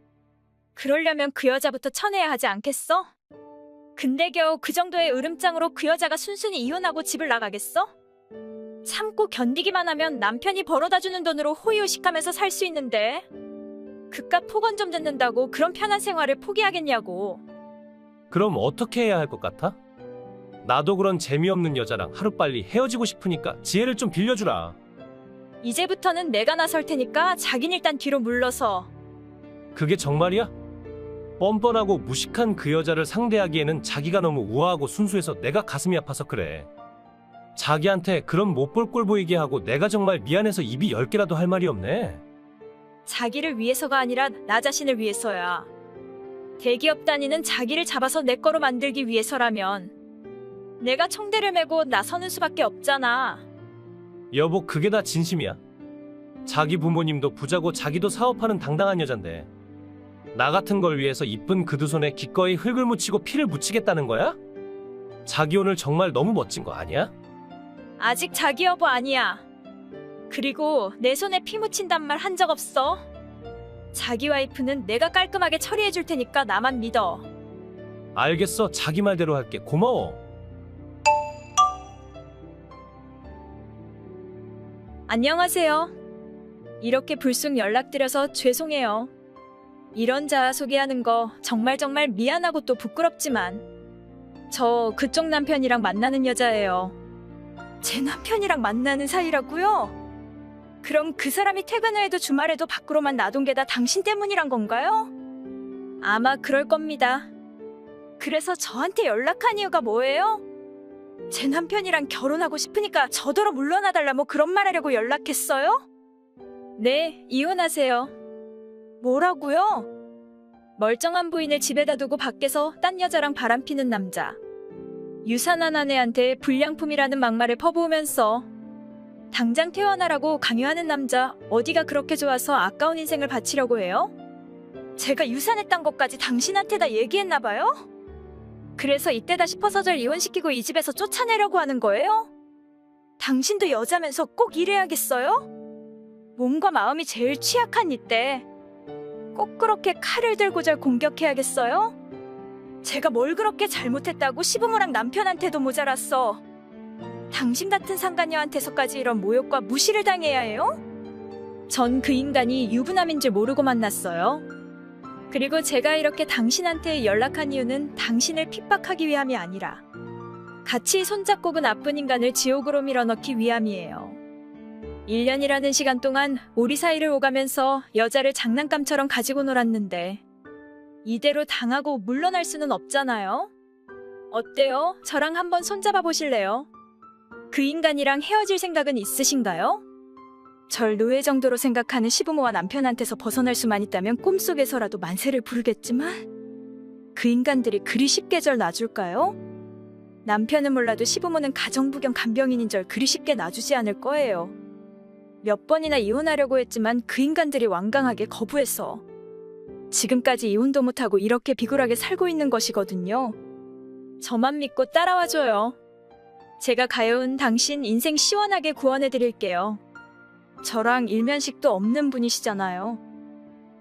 그러려면 그 여자부터 쳐내야 하지 않겠어? 근데 겨우 그 정도의 으름장으로 그 여자가 순순히 이혼하고 집을 나가겠어? 참고 견디기만 하면 남편이 벌어다주는 돈으로 호의호식하면서 살 수 있는데 그깟 폭언 좀 듣는다고 그런 편한 생활을 포기하겠냐고. 그럼 어떻게 해야 할 것 같아? 나도 그런 재미없는 여자랑 하루빨리 헤어지고 싶으니까 지혜를 좀 빌려주라. 이제부터는 내가 나설 테니까 자긴 일단 뒤로 물러서. 그게 정말이야? 뻔뻔하고 무식한 그 여자를 상대하기에는 자기가 너무 우아하고 순수해서 내가 가슴이 아파서 그래. 자기한테 그런 못 볼 꼴 보이게 하고 내가 정말 미안해서 입이 10개라도 할 말이 없네. 자기를 위해서가 아니라 나 자신을 위해서야. 대기업 다니는 자기를 잡아서 내 거로 만들기 위해서라면 내가 총대를 메고 나서는 수밖에 없잖아. 여보, 그게 다 진심이야. 자기 부모님도 부자고 자기도 사업하는 당당한 여잔데 나 같은 걸 위해서 이쁜 그 두 손에 기꺼이 흙을 묻히고 피를 묻히겠다는 거야? 자기 오늘 정말 너무 멋진 거 아니야? 아직 자기 여보 아니야. 그리고 내 손에 피 묻힌단 말 한 적 없어. 자기 와이프는 내가 깔끔하게 처리해 줄 테니까 나만 믿어. 알겠어, 자기 말대로 할게. 고마워. 안녕하세요. 이렇게 불쑥 연락드려서 죄송해요. 이런 자아 소개하는 거 정말 미안하고 또 부끄럽지만 저 그쪽 남편이랑 만나는 여자예요. 제 남편이랑 만나는 사이라고요? 그럼 그 사람이 퇴근 후에도 주말에도 밖으로만 놔둔 게 다 당신 때문이란 건가요? 아마 그럴 겁니다. 그래서 저한테 연락한 이유가 뭐예요? 제 남편이랑 결혼하고 싶으니까 저더러 물러나달라 뭐 그런 말 하려고 연락했어요? 네, 이혼하세요. 뭐라고요? 멀쩡한 부인을 집에다 두고 밖에서 딴 여자랑 바람피는 남자. 유산한 아내한테 불량품이라는 막말을 퍼부으면서 당장 퇴원하라고 강요하는 남자, 어디가 그렇게 좋아서 아까운 인생을 바치려고 해요? 제가 유산했단 것까지 당신한테 다 얘기했나 봐요? 그래서 이때다 싶어서 절 이혼시키고 이 집에서 쫓아내려고 하는 거예요? 당신도 여자면서 꼭 이래야겠어요? 몸과 마음이 제일 취약한 이때 꼭 그렇게 칼을 들고 절 공격해야겠어요? 제가 뭘 그렇게 잘못했다고 시부모랑 남편한테도 모자랐어. 당신 같은 상간녀한테서까지 이런 모욕과 무시를 당해야 해요? 전 그 인간이 유부남인 줄 모르고 만났어요. 그리고 제가 이렇게 당신한테 연락한 이유는 당신을 핍박하기 위함이 아니라 같이 손잡고 그 나쁜 인간을 지옥으로 밀어넣기 위함이에요. 1년이라는 시간 동안 우리 사이를 오가면서 여자를 장난감처럼 가지고 놀았는데 이대로 당하고 물러날 수는 없잖아요. 어때요? 저랑 한번 손잡아 보실래요? 그 인간이랑 헤어질 생각은 있으신가요? 절 노예 정도로 생각하는 시부모와 남편한테서 벗어날 수만 있다면 꿈속에서라도 만세를 부르겠지만 그 인간들이 그리 쉽게 절 놔줄까요? 남편은 몰라도 시부모는 가정부경 간병인인 절 그리 쉽게 놔주지 않을 거예요. 몇 번이나 이혼하려고 했지만 그 인간들이 완강하게 거부해서 지금까지 이혼도 못하고 이렇게 비굴하게 살고 있는 것이거든요. 저만 믿고 따라와줘요. 제가 가여운 당신 인생 시원하게 구원해드릴게요. 저랑 일면식도 없는 분이시잖아요.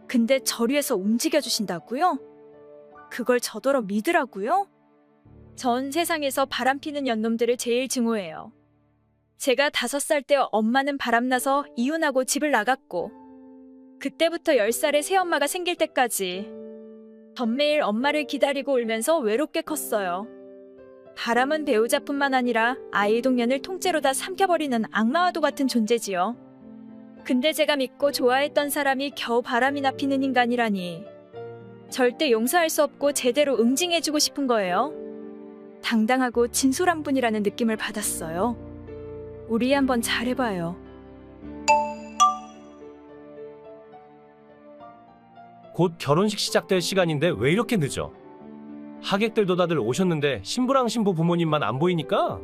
근데 절 위해서 움직여주신다고요? 그걸 저더러 믿으라고요? 전 세상에서 바람피는 연놈들을 제일 증오해요. 제가 5살 때 엄마는 바람나서 이혼하고 집을 나갔고 그때부터 10살의 새엄마가 생길 때까지 전 매일 엄마를 기다리고 울면서 외롭게 컸어요. 바람은 배우자뿐만 아니라 아이 동년을 통째로 다 삼켜버리는 악마와도 같은 존재지요. 근데 제가 믿고 좋아했던 사람이 겨우 바람이나 피는 인간이라니 절대 용서할 수 없고 제대로 응징해주고 싶은 거예요. 당당하고 진솔한 분이라는 느낌을 받았어요. 우리 한번 잘해봐요. 곧 결혼식 시작될 시간인데 왜 이렇게 늦어? 하객들도 다들 오셨는데 신부랑 신부 부모님만 안 보이니까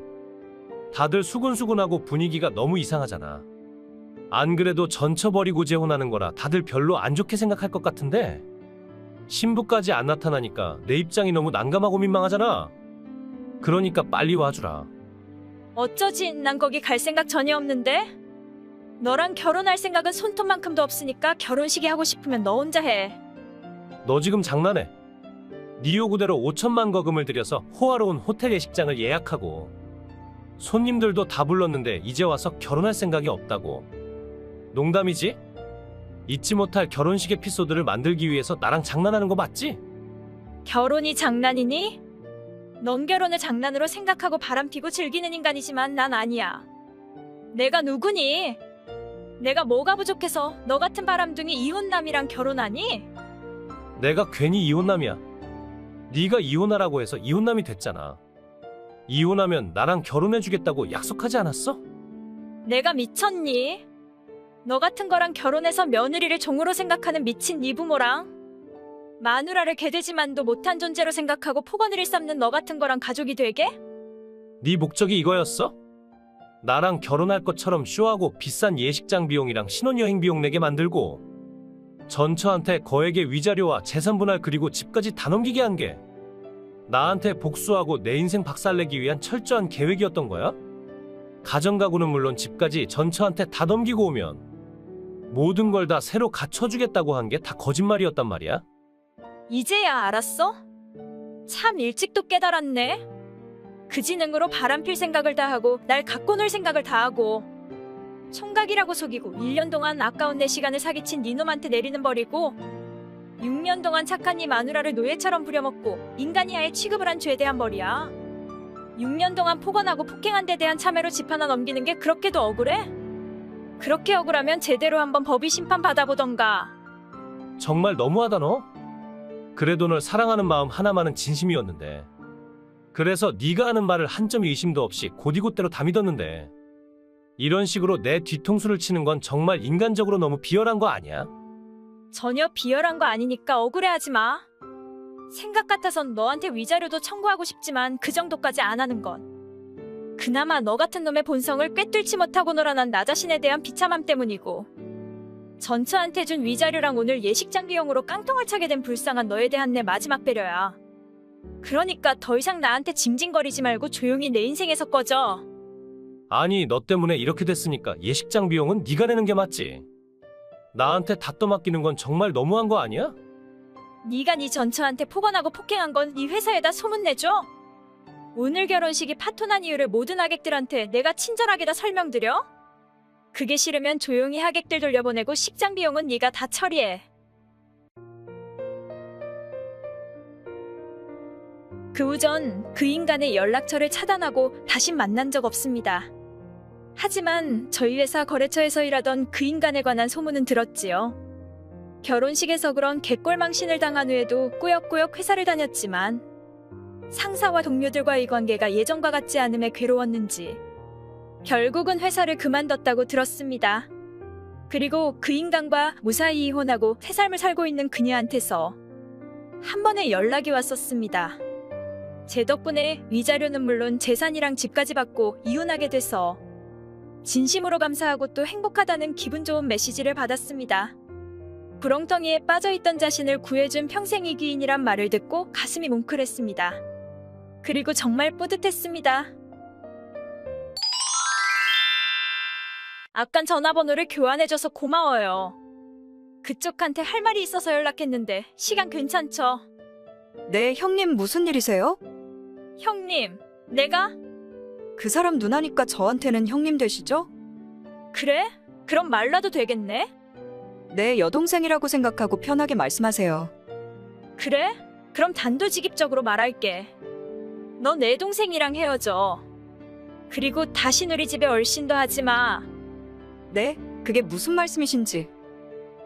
다들 수근수근하고 분위기가 너무 이상하잖아. 안 그래도 전처버리고 재혼하는 거라 다들 별로 안 좋게 생각할 것 같은데 신부까지 안 나타나니까 내 입장이 너무 난감하고 민망하잖아. 그러니까 빨리 와주라. 어쩌지? 난 거기 갈 생각 전혀 없는데? 너랑 결혼할 생각은 손톱만큼도 없으니까 결혼식이 하고 싶으면 너 혼자 해. 너 지금 장난해? 네 요구대로 5천만 거금을 들여서 호화로운 호텔 예식장을 예약하고 손님들도 다 불렀는데 이제 와서 결혼할 생각이 없다고. 농담이지? 잊지 못할 결혼식 에피소드를 만들기 위해서 나랑 장난하는 거 맞지? 결혼이 장난이니? 넌 결혼을 장난으로 생각하고 바람피고 즐기는 인간이지만 난 아니야. 내가 누구니? 내가 뭐가 부족해서 너 같은 바람둥이 이혼남이랑 결혼하니? 내가 괜히 이혼남이야. 네가 이혼하라고 해서 이혼남이 됐잖아. 이혼하면 나랑 결혼해주겠다고 약속하지 않았어? 내가 미쳤니? 너 같은 거랑 결혼해서 며느리를 종으로 생각하는 미친 네 부모랑 마누라를 개돼지만도 못한 존재로 생각하고 포건을 삼는 너 같은 거랑 가족이 되게? 네 목적이 이거였어? 나랑 결혼할 것처럼 쇼하고 비싼 예식장 비용이랑 신혼여행 비용 내게 만들고 전처한테 거액의 위자료와 재산 분할 그리고 집까지 다 넘기게 한 게 나한테 복수하고 내 인생 박살내기 위한 철저한 계획이었던 거야? 가정가구는 물론 집까지 전처한테 다 넘기고 오면 모든 걸 다 새로 갖춰주겠다고 한 게 다 거짓말이었단 말이야? 이제야 알았어? 참 일찍도 깨달았네. 그 지능으로 바람필 생각을 다 하고 날 갖고 놀 생각을 다 하고 총각이라고 속이고 1년 동안 아까운 내 시간을 사기친 네 놈한테 내리는 벌이고 6년 동안 착한 네 마누라를 노예처럼 부려먹고 인간이 아예 취급을 한 죄에 대한 벌이야. 6년 동안 폭언하고 폭행한 데 대한 참회로 집 하나 넘기는 게 그렇게도 억울해? 그렇게 억울하면 제대로 한번 법이 심판 받아보던가. 정말 너무하다 너. 그래도 널 사랑하는 마음 하나만은 진심이었는데 그래서 네가 하는 말을 한 점 의심도 없이 곧이곧대로 다 믿었는데 이런 식으로 내 뒤통수를 치는 건 정말 인간적으로 너무 비열한 거 아니야? 전혀 비열한 거 아니니까 억울해하지 마. 생각 같아선 너한테 위자료도 청구하고 싶지만 그 정도까지 안 하는 건 그나마 너 같은 놈의 본성을 꿰뚫지 못하고 놀아난 나 자신에 대한 비참함 때문이고 전처한테 준 위자료랑 오늘 예식장 비용으로 깡통을 차게 된 불쌍한 너에 대한 내 마지막 배려야. 그러니까 더 이상 나한테 징징거리지 말고 조용히 내 인생에서 꺼져. 아니 너 때문에 이렇게 됐으니까 예식장 비용은 네가 내는 게 맞지. 나한테 다 떠맡기는 건 정말 너무한 거 아니야? 네가 네 전처한테 폭언하고 폭행한 건 네 회사에다 소문내줘? 오늘 결혼식이 파토난 이유를 모든 하객들한테 내가 친절하게 다 설명드려? 그게 싫으면 조용히 하객들 돌려보내고 식장 비용은 네가 다 처리해. 그 후 전 그 인간의 연락처를 차단하고 다신 만난 적 없습니다. 하지만 저희 회사 거래처에서 일하던 그 인간에 관한 소문은 들었지요. 결혼식에서 그런 개꼴망신을 당한 후에도 꾸역꾸역 회사를 다녔지만 상사와 동료들과의 관계가 예전과 같지 않음에 괴로웠는지 결국은 회사를 그만뒀다고 들었습니다. 그리고 그 인간과 무사히 이혼하고 새 삶을 살고 있는 그녀한테서 한 번의 연락이 왔었습니다. 제 덕분에 위자료는 물론 재산이랑 집까지 받고 이혼하게 돼서 진심으로 감사하고 또 행복하다는 기분 좋은 메시지를 받았습니다. 구렁텅이에 빠져있던 자신을 구해준 평생이 기인이란 말을 듣고 가슴이 뭉클했습니다. 그리고 정말 뿌듯했습니다. 아깐 전화번호를 교환해줘서 고마워요. 그쪽한테 할 말이 있어서 연락했는데 시간 괜찮죠? 네, 형님 무슨 일이세요? 형님, 내가? 그 사람 누나니까 저한테는 형님 되시죠? 그래? 그럼 말라도 되겠네? 네, 여동생이라고 생각하고 편하게 말씀하세요. 그래? 그럼 단도직입적으로 말할게. 너 내 동생이랑 헤어져. 그리고 다신 우리 집에 얼씬도 하지 마. 네? 그게 무슨 말씀이신지.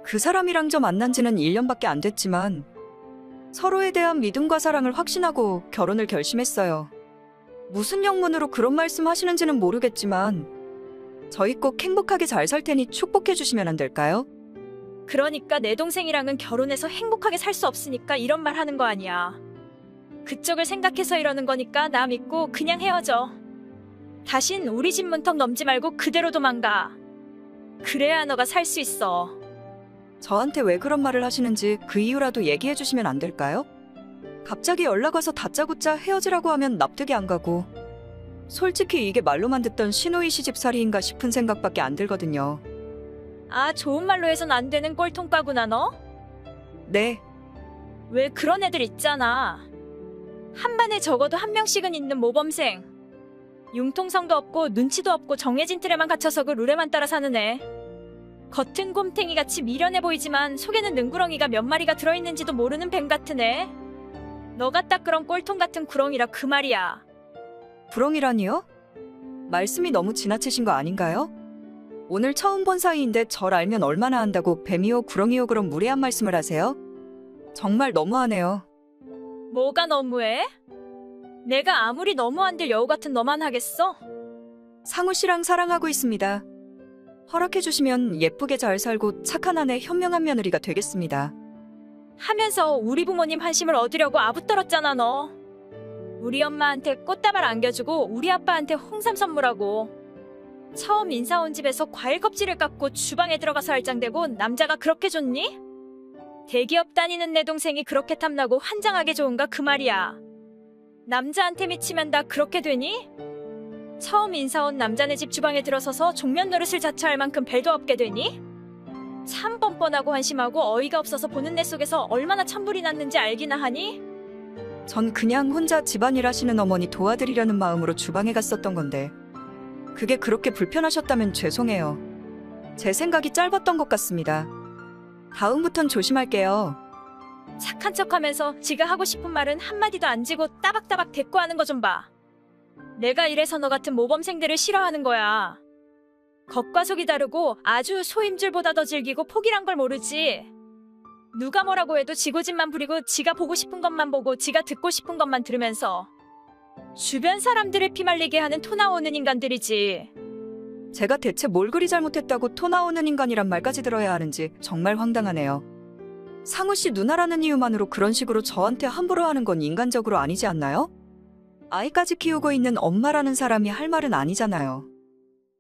그 사람이랑 저 만난 지는 1년밖에 안 됐지만 서로에 대한 믿음과 사랑을 확신하고 결혼을 결심했어요. 무슨 영문으로 그런 말씀 하시는지는 모르겠지만 저희 꼭 행복하게 잘 살 테니 축복해 주시면 안 될까요? 그러니까 내 동생이랑은 결혼해서 행복하게 살 수 없으니까 이런 말 하는 거 아니야. 그쪽을 생각해서 이러는 거니까 나 믿고 그냥 헤어져. 다신 우리 집 문턱 넘지 말고 그대로 도망가. 그래야 너가 살 수 있어. 저한테 왜 그런 말을 하시는지 그 이유라도 얘기해 주시면 안 될까요? 갑자기 연락 와서 다짜고짜 헤어지라고 하면 납득이 안 가고 솔직히 이게 말로만 듣던 시누이 시집살이인가 싶은 생각밖에 안 들거든요. 아, 좋은 말로 해선 안 되는 꼴통빠구나 너? 네, 왜 그런 애들 있잖아. 한 반에 적어도 한 명씩은 있는 모범생. 융통성도 없고 눈치도 없고 정해진 틀에만 갇혀서 그 룰에만 따라 사는 애. 겉은 곰탱이같이 미련해 보이지만 속에는 능구렁이가 몇 마리가 들어있는지도 모르는 뱀 같은 애. 너가 딱 그런 꼴통 같은 구렁이라 그 말이야. 부렁이라니요? 말씀이 너무 지나치신 거 아닌가요? 오늘 처음 본 사이인데 절 알면 얼마나 안다고 뱀이요 구렁이요 그런 무례한 말씀을 하세요? 정말 너무하네요. 뭐가 너무해? 내가 아무리 너무 안 될 여우 같은 너만 하겠어? 상우 씨랑 사랑하고 있습니다. 허락해 주시면 예쁘게 잘 살고 착한 아내 현명한 며느리가 되겠습니다. 하면서 우리 부모님 한심을 얻으려고 아부떨었잖아 너. 우리 엄마한테 꽃다발 안겨주고 우리 아빠한테 홍삼 선물하고 처음 인사 온 집에서 과일 껍질을 깎고 주방에 들어가서 할장대고 남자가 그렇게 좋니? 대기업 다니는 내 동생이 그렇게 탐나고 환장하게 좋은가 그 말이야. 남자한테 미치면 다 그렇게 되니? 처음 인사 온 남자네 집 주방에 들어서서 종면 노릇을 자처할 만큼 벨도 없게 되니? 참 뻔뻔하고 한심하고 어이가 없어서 보는 내 속에서 얼마나 천불이 났는지 알기나 하니? 전 그냥 혼자 집안일 하시는 어머니 도와드리려는 마음으로 주방에 갔었던 건데 그게 그렇게 불편하셨다면 죄송해요. 제 생각이 짧았던 것 같습니다. 다음부턴 조심할게요. 착한 척하면서 지가 하고 싶은 말은 한마디도 안 지고 따박따박 대꾸하는 거 좀 봐. 내가 이래서 너 같은 모범생들을 싫어하는 거야. 겉과 속이 다르고 아주 소임줄보다 더 질기고 폭이란 걸 모르지. 누가 뭐라고 해도 지 고집만 부리고 지가 보고 싶은 것만 보고 지가 듣고 싶은 것만 들으면서 주변 사람들을 피말리게 하는 토 나오는 인간들이지. 제가 대체 뭘 그리 잘못했다고 토 나오는 인간이란 말까지 들어야 하는지 정말 황당하네요. 상우 씨 누나라는 이유만으로 그런 식으로 저한테 함부로 하는 건 인간적으로 아니지 않나요? 아이까지 키우고 있는 엄마라는 사람이 할 말은 아니잖아요.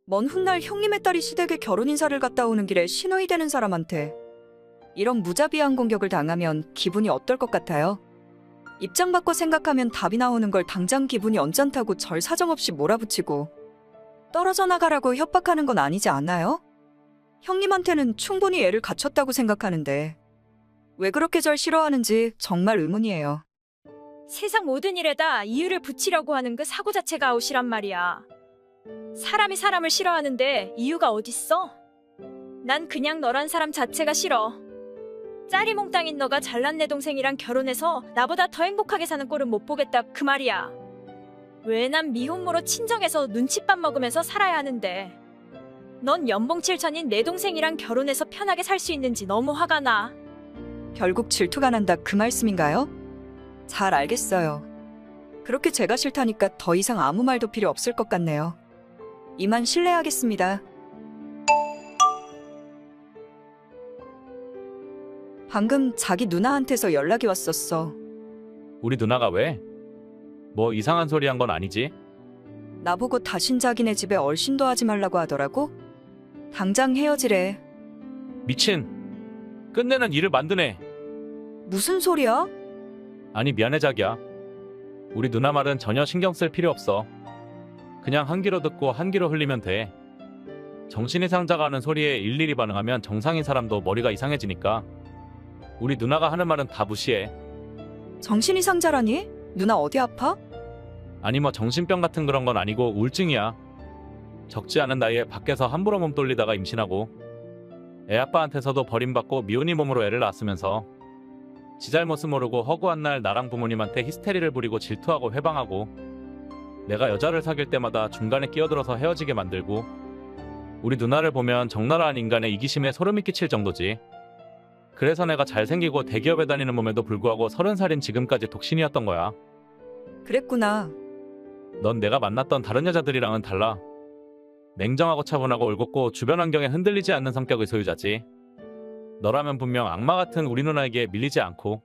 먼 훗날 형님의 딸이 시댁에 결혼 인사를 갔다 오는 길에 시누이 되는 사람한테 이런 무자비한 공격을 당하면 기분이 어떨 것 같아요? 입장 바꿔 생각하면 답이 나오는 걸 당장 기분이 언짢다고 절 사정없이 몰아붙이고 떨어져 나가라고 협박하는 건 아니지 않나요? 형님한테는 충분히 애를 갖췄다고 생각하는데 왜 그렇게 절 싫어하는지 정말 의문이에요. 세상 모든 일에다 이유를 붙이려고 하는 그 사고 자체가 아웃이란 말이야. 사람이 사람을 싫어하는데 이유가 어딨어? 난 그냥 너란 사람 자체가 싫어. 짜리몽땅인 너가 잘난 내 동생이랑 결혼해서 나보다 더 행복하게 사는 꼴은 못 보겠다 그 말이야. 왜 난 미혼모로 친정에서 눈칫밥 먹으면서 살아야 하는데 넌 연봉 7천인 내 동생이랑 결혼해서 편하게 살 수 있는지 너무 화가 나. 결국 질투가 난다 그 말씀인가요? 잘 알겠어요. 그렇게 제가 싫다니까 더 이상 아무 말도 필요 없을 것 같네요. 이만 실례하겠습니다. 방금 자기 누나한테서 연락이 왔었어. 우리 누나가 왜? 뭐 이상한 소리 한 건 아니지? 나보고 다신 자기네 집에 얼씬도 하지 말라고 하더라고? 당장 헤어지래. 미친. 끝내는 일을 만드네. 무슨 소리야? 아니 미안해 자기야. 우리 누나 말은 전혀 신경 쓸 필요 없어. 그냥 한 귀로 듣고 한 귀로 흘리면 돼. 정신이 상자가 하는 소리에 일일이 반응하면 정상인 사람도 머리가 이상해지니까. 우리 누나가 하는 말은 다 무시해. 정신이 상자라니? 누나 어디 아파? 아니 뭐 정신병 같은 그런 건 아니고 우울증이야. 적지 않은 나이에 밖에서 함부로 몸 돌리다가 임신하고 애 아빠한테서도 버림받고 미혼이 몸으로 애를 낳았으면서 지 잘못을 모르고 허구한 날 나랑 부모님한테 히스테리를 부리고 질투하고 회방하고 내가 여자를 사귈 때마다 중간에 끼어들어서 헤어지게 만들고 우리 누나를 보면 적나라한 인간의 이기심에 소름이 끼칠 정도지. 그래서 내가 잘생기고 대기업에 다니는 몸에도 불구하고 30살인 지금까지 독신이었던 거야. 그랬구나. 넌 내가 만났던 다른 여자들이랑은 달라. 냉정하고 차분하고 올곧고 주변 환경에 흔들리지 않는 성격의 소유자지. 너라면 분명 악마 같은 우리 누나에게 밀리지 않고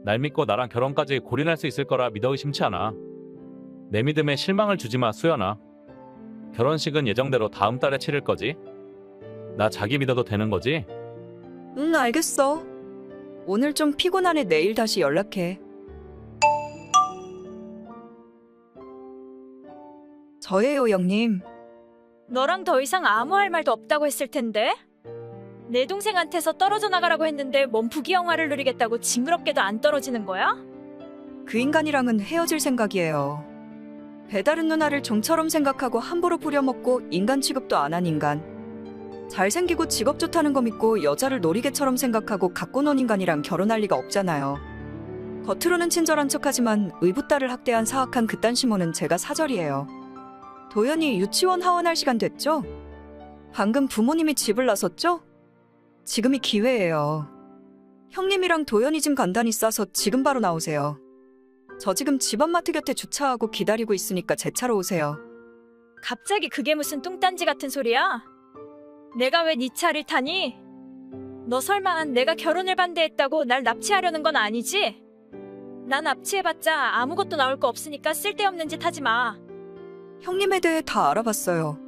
날 믿고 나랑 결혼까지 골인할 수 있을 거라 믿어 의심치 않아. 내 믿음에 실망을 주지 마, 수연아. 결혼식은 예정대로 다음 달에 치를 거지? 나 자기 믿어도 되는 거지? 응, 알겠어. 오늘 좀 피곤하네. 내일 다시 연락해. 저예요, 형님. 너랑 더 이상 아무 할 말도 없다고 했을 텐데? 내 동생한테서 떨어져 나가라고 했는데 뭔 부귀영화를 누리겠다고 징그럽게도 안 떨어지는 거야? 그 인간이랑은 헤어질 생각이에요. 배다른 누나를 종처럼 생각하고 함부로 부려먹고 인간 취급도 안 한 인간. 잘생기고 직업 좋다는 거 믿고 여자를 놀이개처럼 생각하고 갖고 논 인간이랑 결혼할 리가 없잖아요. 겉으로는 친절한 척하지만 의붓딸을 학대한 사악한 그딴 시모는 제가 사절이에요. 도연이 유치원 하원할 시간 됐죠? 방금 부모님이 집을 나섰죠? 지금이 기회예요. 형님이랑 도연이 짐 간단히 싸서 지금 바로 나오세요. 저 지금 집안마트 곁에 주차하고 기다리고 있으니까 제 차로 오세요. 갑자기 그게 무슨 뚱딴지 같은 소리야? 내가 왜 네 차를 타니? 너 설마 내가 결혼을 반대했다고 날 납치하려는 건 아니지? 난 납치해봤자 아무것도 나올 거 없으니까 쓸데없는 짓 하지 마. 형님에 대해 다 알아봤어요.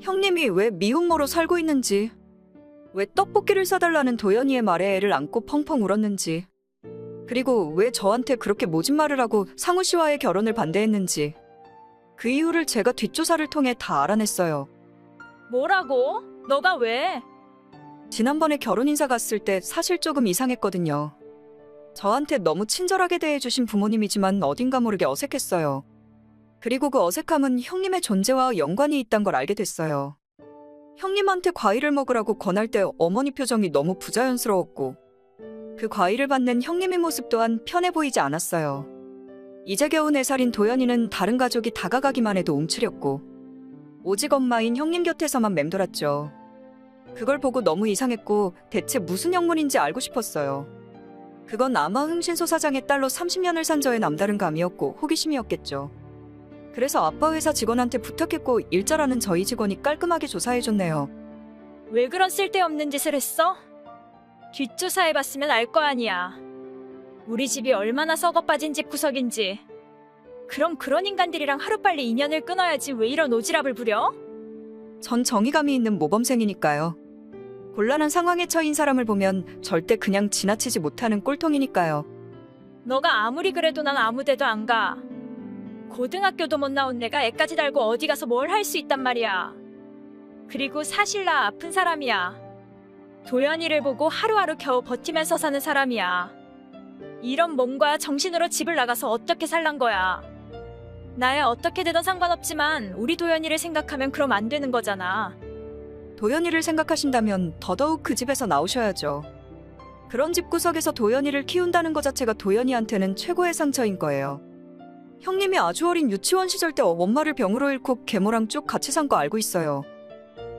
형님이 왜 미혼모로 살고 있는지, 왜 떡볶이를 사달라는 도연이의 말에 애를 안고 펑펑 울었는지, 그리고 왜 저한테 그렇게 모진 말을 하고 상우 씨와의 결혼을 반대했는지 그 이유를 제가 뒷조사를 통해 다 알아냈어요. 뭐라고? 너가 왜? 지난번에 결혼 인사 갔을 때 사실 조금 이상했거든요. 저한테 너무 친절하게 대해주신 부모님이지만 어딘가 모르게 어색했어요. 그리고 그 어색함은 형님의 존재와 연관이 있단 걸 알게 됐어요. 형님한테 과일을 먹으라고 권할 때 어머니 표정이 너무 부자연스러웠고 그 과일을 받는 형님의 모습 또한 편해 보이지 않았어요. 이제 겨우 4살인 도연이는 다른 가족이 다가가기만 해도 움츠렸고 오직 엄마인 형님 곁에서만 맴돌았죠. 그걸 보고 너무 이상했고 대체 무슨 영문인지 알고 싶었어요. 그건 아마 흥신소 사장의 딸로 30년을 산 저의 남다른 감이었고 호기심이었겠죠. 그래서 아빠 회사 직원한테 부탁했고 일자라는 저희 직원이 깔끔하게 조사해줬네요. 왜 그런 쓸데없는 짓을 했어? 뒷조사해봤으면 알 거 아니야. 우리 집이 얼마나 썩어빠진 집구석인지. 그럼 그런 인간들이랑 하루빨리 인연을 끊어야지 왜 이런 오지랖을 부려? 전 정의감이 있는 모범생이니까요. 곤란한 상황에 처인 사람을 보면 절대 그냥 지나치지 못하는 꼴통이니까요. 너가 아무리 그래도 난 아무 데도 안 가. 고등학교도 못 나온 내가 애까지 달고 어디 가서 뭘 할 수 있단 말이야. 그리고 사실 나 아픈 사람이야. 도연이를 보고 하루하루 겨우 버티면서 사는 사람이야. 이런 몸과 정신으로 집을 나가서 어떻게 살란 거야. 나야 어떻게 되든 상관없지만 우리 도연이를 생각하면 그럼 안 되는 거잖아. 도연이를 생각하신다면 더더욱 그 집에서 나오셔야죠. 그런 집구석에서 도연이를 키운다는 것 자체가 도연이한테는 최고의 상처인 거예요. 형님이 아주 어린 유치원 시절 때 엄마를 병으로 잃고 계모랑 쭉 같이 산 거 알고 있어요.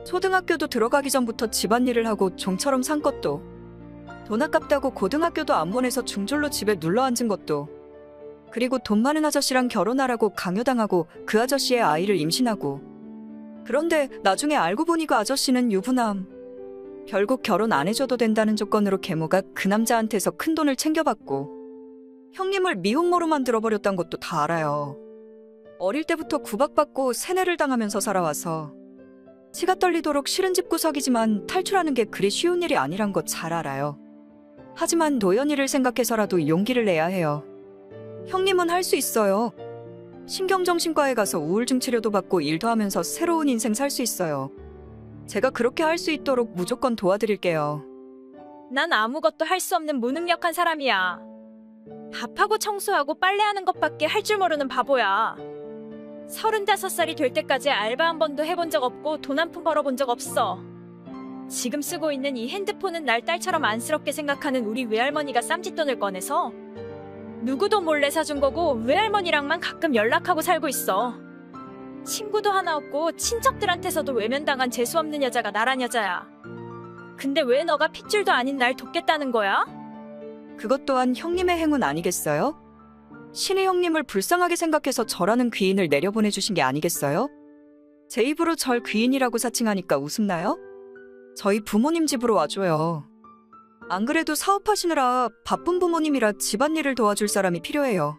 초등학교도 들어가기 전부터 집안일을 하고 종처럼 산 것도, 돈 아깝다고 고등학교도 안 보내서 중졸로 집에 눌러앉은 것도, 그리고 돈 많은 아저씨랑 결혼하라고 강요당하고 그 아저씨의 아이를 임신하고. 그런데 나중에 알고 보니 그 아저씨는 유부남. 결국 결혼 안 해줘도 된다는 조건으로 계모가 그 남자한테서 큰 돈을 챙겨받고 형님을 미혼모로 만들어버렸단 것도 다 알아요. 어릴 때부터 구박받고 세뇌를 당하면서 살아와서 치가 떨리도록 싫은 집구석이지만 탈출하는 게 그리 쉬운 일이 아니란 거 잘 알아요. 하지만 도연이를 생각해서라도 용기를 내야 해요. 형님은 할 수 있어요. 신경정신과에 가서 우울증 치료도 받고 일도 하면서 새로운 인생 살 수 있어요. 제가 그렇게 할 수 있도록 무조건 도와드릴게요. 난 아무것도 할 수 없는 무능력한 사람이야. 밥하고 청소하고 빨래하는 것밖에 할 줄 모르는 바보야. 35살이 될 때까지 알바 한 번도 해본 적 없고 돈 한 푼 벌어본 적 없어. 지금 쓰고 있는 이 핸드폰은 날 딸처럼 안쓰럽게 생각하는 우리 외할머니가 쌈짓돈을 꺼내서 누구도 몰래 사준 거고 외할머니랑만 가끔 연락하고 살고 있어. 친구도 하나 없고 친척들한테서도 외면당한 재수없는 여자가 나란 여자야. 근데 왜 너가 핏줄도 아닌 날 돕겠다는 거야? 그것 또한 형님의 행운 아니겠어요? 신의 형님을 불쌍하게 생각해서 저라는 귀인을 내려보내주신 게 아니겠어요? 제 입으로 절 귀인이라고 사칭하니까 웃음나요? 저희 부모님 집으로 와줘요. 안 그래도 사업하시느라 바쁜 부모님이라 집안일을 도와줄 사람이 필요해요.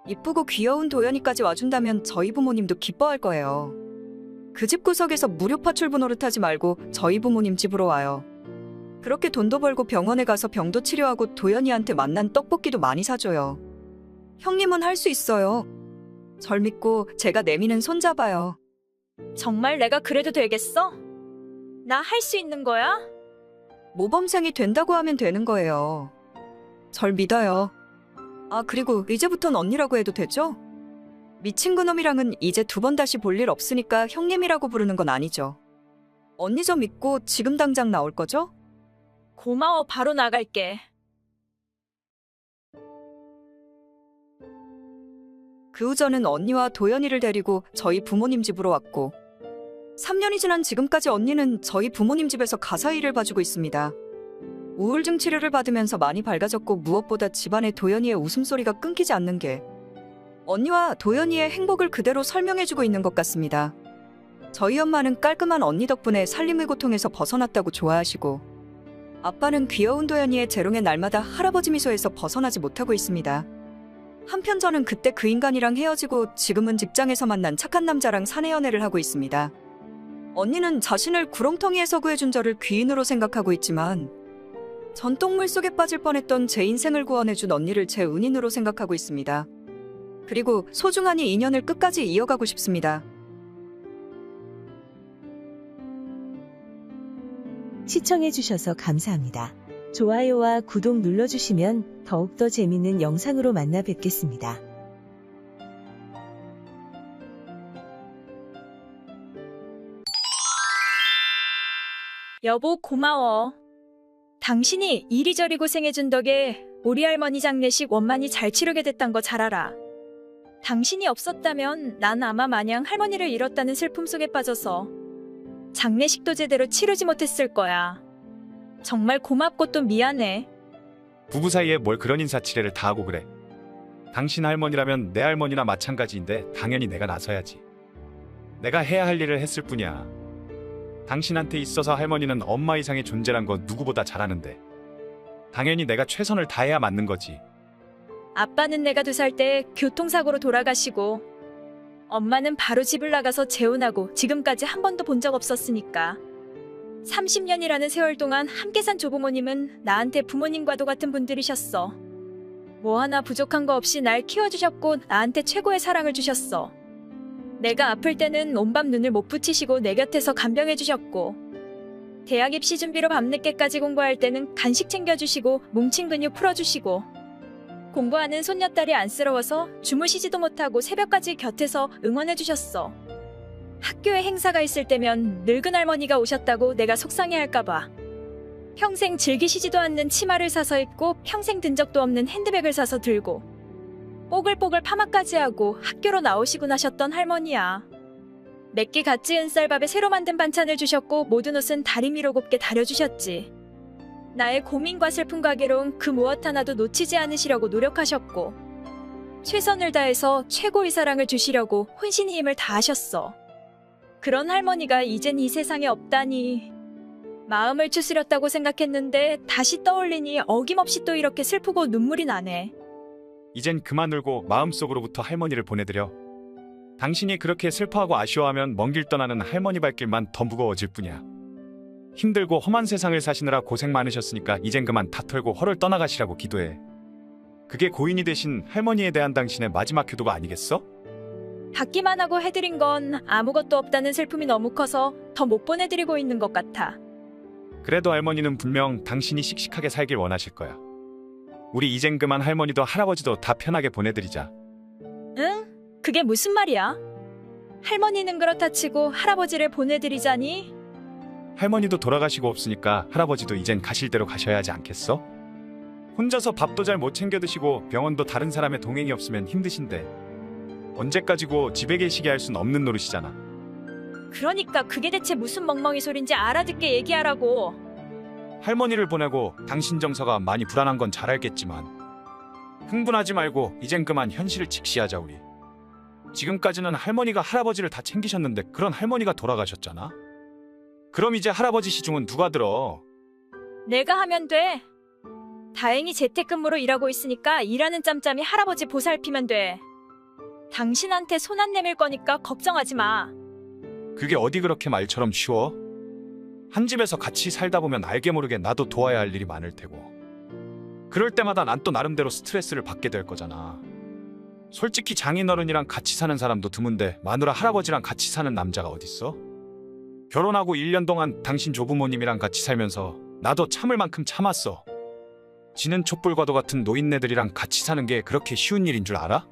이쁘고 귀여운 도연이까지 와준다면 저희 부모님도 기뻐할 거예요. 그 집 구석에서 무료 파출부 노릇하지 말고 저희 부모님 집으로 와요. 그렇게 돈도 벌고 병원에 가서 병도 치료하고 도연이한테 맛난 떡볶이도 많이 사줘요. 형님은 할 수 있어요. 절 믿고 제가 내미는 손 잡아요. 정말 내가 그래도 되겠어? 나 할 수 있는 거야? 모범생이 된다고 하면 되는 거예요. 절 믿어요. 아, 그리고 이제부턴 언니라고 해도 되죠? 미친 그놈이랑은 이제 두 번 다시 볼 일 없으니까 형님이라고 부르는 건 아니죠. 언니 저 믿고 지금 당장 나올 거죠? 고마워, 바로 나갈게. 그 후 저는 언니와 도연이를 데리고 저희 부모님 집으로 왔고 3년이 지난 지금까지 언니는 저희 부모님 집에서 가사 일을 봐주고 있습니다. 우울증 치료를 받으면서 많이 밝아졌고 무엇보다 집안에 도연이의 웃음소리가 끊기지 않는 게 언니와 도연이의 행복을 그대로 설명해주고 있는 것 같습니다. 저희 엄마는 깔끔한 언니 덕분에 살림의 고통에서 벗어났다고 좋아하시고 아빠는 귀여운 도연이의 재롱의 날마다 할아버지 미소에서 벗어나지 못하고 있습니다. 한편 저는 그때 그 인간이랑 헤어지고 지금은 직장에서 만난 착한 남자랑 사내 연애를 하고 있습니다. 언니는 자신을 구렁텅이에서 구해준 저를 귀인으로 생각하고 있지만 전 똥물 속에 빠질 뻔했던 제 인생을 구원해준 언니를 제 은인으로 생각하고 있습니다. 그리고 소중한 이 인연을 끝까지 이어가고 싶습니다. 시청해주셔서 감사합니다. 좋아요와 구독 눌러주시면 더욱더 재밌는 영상으로 만나 뵙겠습니다. 여보, 고마워. 당신이 이리저리 고생해준 덕에 우리 할머니 장례식 원만히 잘 치르게 됐단 거 잘 알아. 당신이 없었다면 난 아마 마냥 할머니를 잃었다는 슬픔 속에 빠져서 장례식도 제대로 치르지 못했을 거야. 정말 고맙고 또 미안해. 부부 사이에 뭘 그런 인사치레를 다 하고 그래. 당신 할머니라면 내 할머니나 마찬가지인데 당연히 내가 나서야지. 내가 해야 할 일을 했을 뿐이야. 당신한테 있어서 할머니는 엄마 이상의 존재란 건 누구보다 잘 아는데 당연히 내가 최선을 다해야 맞는 거지. 아빠는 내가 2살 때 교통사고로 돌아가시고 엄마는 바로 집을 나가서 재혼하고 지금까지 한 번도 본 적 없었으니까 30년이라는 세월 동안 함께 산 조부모님은 나한테 부모님과도 같은 분들이셨어. 뭐 하나 부족한 거 없이 날 키워주셨고 나한테 최고의 사랑을 주셨어. 내가 아플 때는 온밤 눈을 못 붙이시고 내 곁에서 간병해주셨고 대학 입시 준비로 밤늦게까지 공부할 때는 간식 챙겨주시고 뭉친 근육 풀어주시고 공부하는 손녀딸이 안쓰러워서 주무시지도 못하고 새벽까지 곁에서 응원해주셨어. 학교에 행사가 있을 때면 늙은 할머니가 오셨다고 내가 속상해할까봐 평생 즐기시지도 않는 치마를 사서 입고 평생 든 적도 없는 핸드백을 사서 들고 뽀글뽀글 파마까지 하고 학교로 나오시고 나셨던 할머니야. 몇 끼 갓 지은 쌀밥에 새로 만든 반찬을 주셨고 모든 옷은 다리미로 곱게 다려주셨지. 나의 고민과 슬픔과 괴로움 그 무엇 하나도 놓치지 않으시려고 노력하셨고 최선을 다해서 최고의 사랑을 주시려고 혼신의 힘을 다하셨어. 그런 할머니가 이젠 이 세상에 없다니 마음을 추스렸다고 생각했는데 다시 떠올리니 어김없이 또 이렇게 슬프고 눈물이 나네. 이젠 그만 울고 마음속으로부터 할머니를 보내드려. 당신이 그렇게 슬퍼하고 아쉬워하면 먼 길 떠나는 할머니 발길만 더 무거워질 뿐이야. 힘들고 험한 세상을 사시느라 고생 많으셨으니까 이젠 그만 다 털고 헐을 떠나가시라고 기도해. 그게 고인이 되신 할머니에 대한 당신의 마지막 효도가 아니겠어? 받기만 하고 해드린 건 아무것도 없다는 슬픔이 너무 커서 더 못 보내드리고 있는 것 같아. 그래도 할머니는 분명 당신이 씩씩하게 살길 원하실 거야. 우리 이젠 그만 할머니도 할아버지도 다 편하게 보내드리자. 응? 그게 무슨 말이야? 할머니는 그렇다 치고 할아버지를 보내드리자니? 할머니도 돌아가시고 없으니까 할아버지도 이젠 가실 대로 가셔야 하지 않겠어? 혼자서 밥도 잘 못 챙겨 드시고 병원도 다른 사람의 동행이 없으면 힘드신데 언제까지고 집에 계시게 할 순 없는 노릇이잖아. 그러니까 그게 대체 무슨 멍멍이 소린지 알아듣게 얘기하라고. 할머니를 보내고 당신 정서가 많이 불안한 건 잘 알겠지만 흥분하지 말고 이젠 그만 현실을 직시하자 우리. 지금까지는 할머니가 할아버지를 다 챙기셨는데 그런 할머니가 돌아가셨잖아. 그럼 이제 할아버지 시중은 누가 들어? 내가 하면 돼. 다행히 재택근무로 일하고 있으니까 일하는 짬짬이 할아버지 보살피면 돼. 당신한테 손 안 내밀 거니까 걱정하지 마. 그게 어디 그렇게 말처럼 쉬워? 한 집에서 같이 살다 보면 알게 모르게 나도 도와야 할 일이 많을 테고. 그럴 때마다 난 또 나름대로 스트레스를 받게 될 거잖아. 솔직히 장인어른이랑 같이 사는 사람도 드문데 마누라 할아버지랑 같이 사는 남자가 어딨어? 결혼하고 1년 동안 당신 조부모님이랑 같이 살면서 나도 참을 만큼 참았어. 지는 촛불과도 같은 노인네들이랑 같이 사는 게 그렇게 쉬운 일인 줄 알아?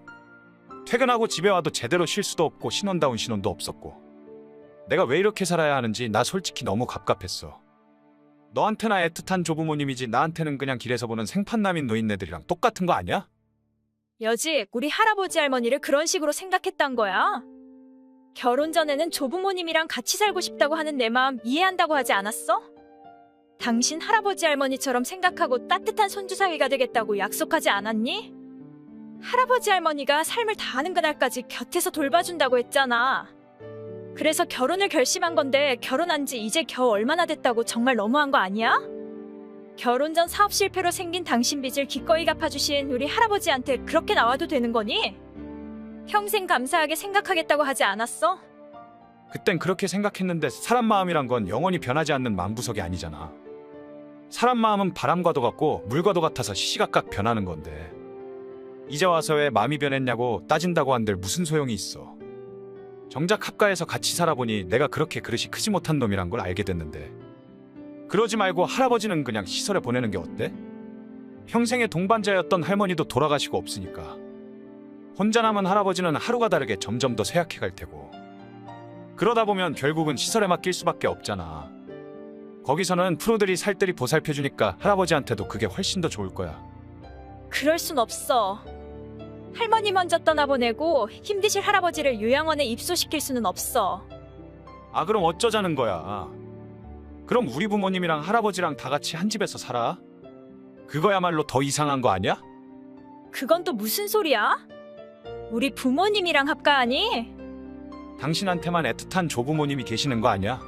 퇴근하고 집에 와도 제대로 쉴 수도 없고 신혼다운 신혼도 없었고. 내가 왜 이렇게 살아야 하는지 나 솔직히 너무 갑갑했어. 너한테나 애틋한 조부모님이지 나한테는 그냥 길에서 보는 생판남인 노인네들이랑 똑같은 거 아니야? 여직, 우리 할아버지 할머니를 그런 식으로 생각했단 거야. 결혼 전에는 조부모님이랑 같이 살고 싶다고 하는 내 마음 이해한다고 하지 않았어? 당신 할아버지 할머니처럼 생각하고 따뜻한 손주 사위가 되겠다고 약속하지 않았니? 할아버지 할머니가 삶을 다하는 그날까지 곁에서 돌봐준다고 했잖아. 그래서 결혼을 결심한 건데 결혼한 지 이제 겨우 얼마나 됐다고 정말 너무한 거 아니야? 결혼 전 사업 실패로 생긴 당신 빚을 기꺼이 갚아주신 우리 할아버지한테 그렇게 나와도 되는 거니? 평생 감사하게 생각하겠다고 하지 않았어? 그땐 그렇게 생각했는데 사람 마음이란 건 영원히 변하지 않는 만부석이 아니잖아. 사람 마음은 바람과도 같고 물과도 같아서 시시각각 변하는 건데 이제 와서 왜 마음이 변했냐고 따진다고 한들 무슨 소용이 있어. 정작 합가해서 같이 살아보니 내가 그렇게 그릇이 크지 못한 놈이란 걸 알게 됐는데 그러지 말고 할아버지는 그냥 시설에 보내는 게 어때? 평생의 동반자였던 할머니도 돌아가시고 없으니까 혼자 남은 할아버지는 하루가 다르게 점점 더 쇠약해 갈 테고 그러다 보면 결국은 시설에 맡길 수밖에 없잖아. 거기서는 프로들이 살뜰히 보살펴주니까 할아버지한테도 그게 훨씬 더 좋을 거야. 그럴 순 없어. 할머니 먼저 떠나보내고 힘드실 할아버지를 요양원에 입소시킬 수는 없어. 아 그럼 어쩌자는 거야. 그럼 우리 부모님이랑 할아버지랑 다 같이 한 집에서 살아? 그거야말로 더 이상한 거 아니야? 그건 또 무슨 소리야? 우리 부모님이랑 합가하니? 당신한테만 애틋한 조부모님이 계시는 거 아니야?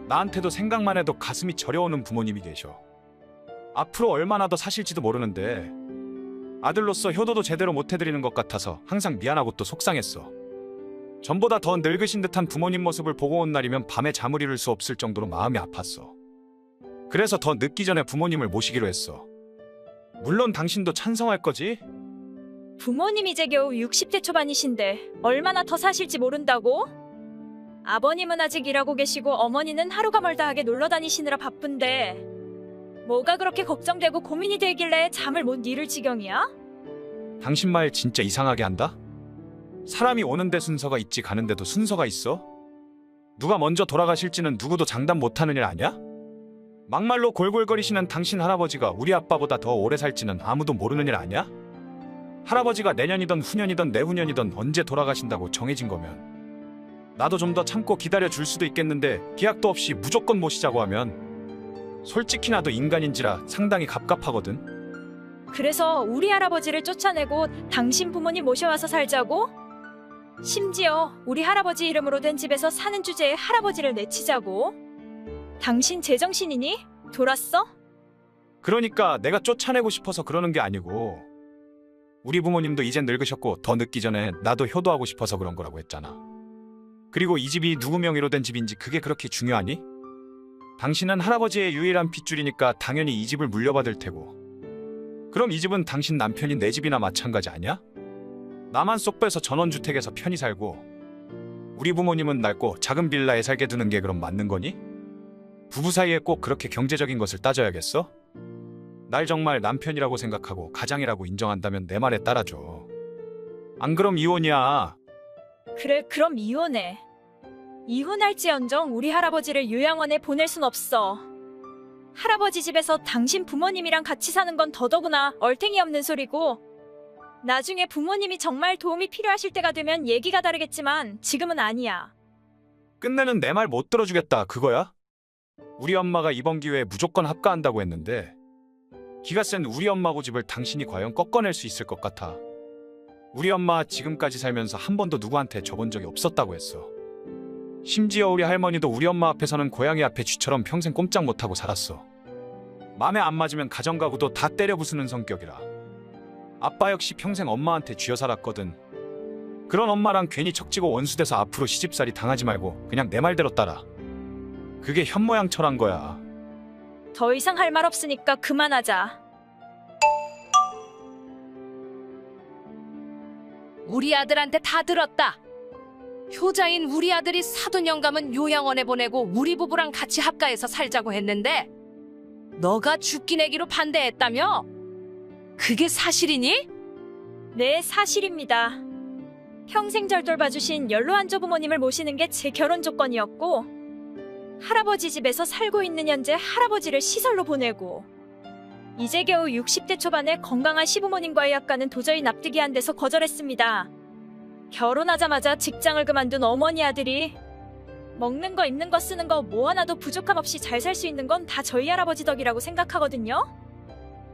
나한테도 생각만 해도 가슴이 저려오는 부모님이 계셔. 앞으로 얼마나 더 사실지도 모르는데 아들로서 효도도 제대로 못 해드리는 것 같아서 항상 미안하고 또 속상했어. 전보다 더 늙으신 듯한 부모님 모습을 보고 온 날이면 밤에 잠을 이룰 수 없을 정도로 마음이 아팠어. 그래서 더 늦기 전에 부모님을 모시기로 했어. 물론 당신도 찬성할 거지? 부모님 이제 겨우 60대 초반이신데 얼마나 더 사실지 모른다고? 아버님은 아직 일하고 계시고 어머니는 하루가 멀다 하게 놀러 다니시느라 바쁜데 뭐가 그렇게 걱정되고 고민이 되길래 잠을 못 이룰 지경이야? 당신 말 진짜 이상하게 한다? 사람이 오는데 순서가 있지 가는데도 순서가 있어? 누가 먼저 돌아가실지는 누구도 장담 못하는 일 아니야? 막말로 골골거리시는 당신 할아버지가 우리 아빠보다 더 오래 살지는 아무도 모르는 일 아니야? 할아버지가 내년이든 후년이든 내후년이든 언제 돌아가신다고 정해진 거면 나도 좀 더 참고 기다려줄 수도 있겠는데 기약도 없이 무조건 모시자고 하면 솔직히 나도 인간인지라 상당히 갑갑하거든. 그래서 우리 할아버지를 쫓아내고 당신 부모님 모셔와서 살자고? 심지어 우리 할아버지 이름으로 된 집에서 사는 주제에 할아버지를 내치자고? 당신 제정신이니? 돌았어? 그러니까 내가 쫓아내고 싶어서 그러는 게 아니고 우리 부모님도 이젠 늙으셨고 더 늙기 전에 나도 효도하고 싶어서 그런 거라고 했잖아. 그리고 이 집이 누구 명의로 된 집인지 그게 그렇게 중요하니? 당신은 할아버지의 유일한 핏줄이니까 당연히 이 집을 물려받을 테고 그럼 이 집은 당신 남편인 내 집이나 마찬가지 아니야? 나만 쏙 빼서 전원주택에서 편히 살고 우리 부모님은 낡고 작은 빌라에 살게 두는 게 그럼 맞는 거니? 부부 사이에 꼭 그렇게 경제적인 것을 따져야겠어? 날 정말 남편이라고 생각하고 가장이라고 인정한다면 내 말에 따라줘. 안 그럼 이혼이야. 그래, 그럼 이혼해. 이혼할지언정 우리 할아버지를 요양원에 보낼 순 없어. 할아버지 집에서 당신 부모님이랑 같이 사는 건 더더구나 얼탱이 없는 소리고 나중에 부모님이 정말 도움이 필요하실 때가 되면 얘기가 다르겠지만 지금은 아니야. 끝내는 내 말 못 들어주겠다 그거야? 우리 엄마가 이번 기회에 무조건 합가한다고 했는데 기가 센 우리 엄마 고집을 당신이 과연 꺾어낼 수 있을 것 같아. 우리 엄마 지금까지 살면서 한 번도 누구한테 줘본 적이 없었다고 했어. 심지어 우리 할머니도 우리 엄마 앞에서는 고양이 앞에 쥐처럼 평생 꼼짝 못하고 살았어. 맘에 안 맞으면 가정가구도 다 때려 부수는 성격이라. 아빠 역시 평생 엄마한테 쥐어 살았거든. 그런 엄마랑 괜히 척지고 원수돼서 앞으로 시집살이 당하지 말고 그냥 내 말대로 따라. 그게 현모양처란 거야. 더 이상 할 말 없으니까 그만하자. 우리 아들한테 다 들었다. 효자인 우리 아들이 사돈 영감은 요양원에 보내고 우리 부부랑 같이 합가해서 살자고 했는데 너가 죽기 내기로 반대했다며? 그게 사실이니? 네, 사실입니다. 평생 절 돌봐주신 연로한조 부모님을 모시는 게 제 결혼 조건이었고 할아버지 집에서 살고 있는 현재 할아버지를 시설로 보내고 이제 겨우 60대 초반에 건강한 시부모님과의 합가는 도저히 납득이 안 돼서 거절했습니다. 결혼하자마자 직장을 그만둔 어머니 아들이 먹는 거 입는 거 쓰는 거 뭐 하나도 부족함 없이 잘 살 수 있는 건 다 저희 할아버지 덕이라고 생각하거든요.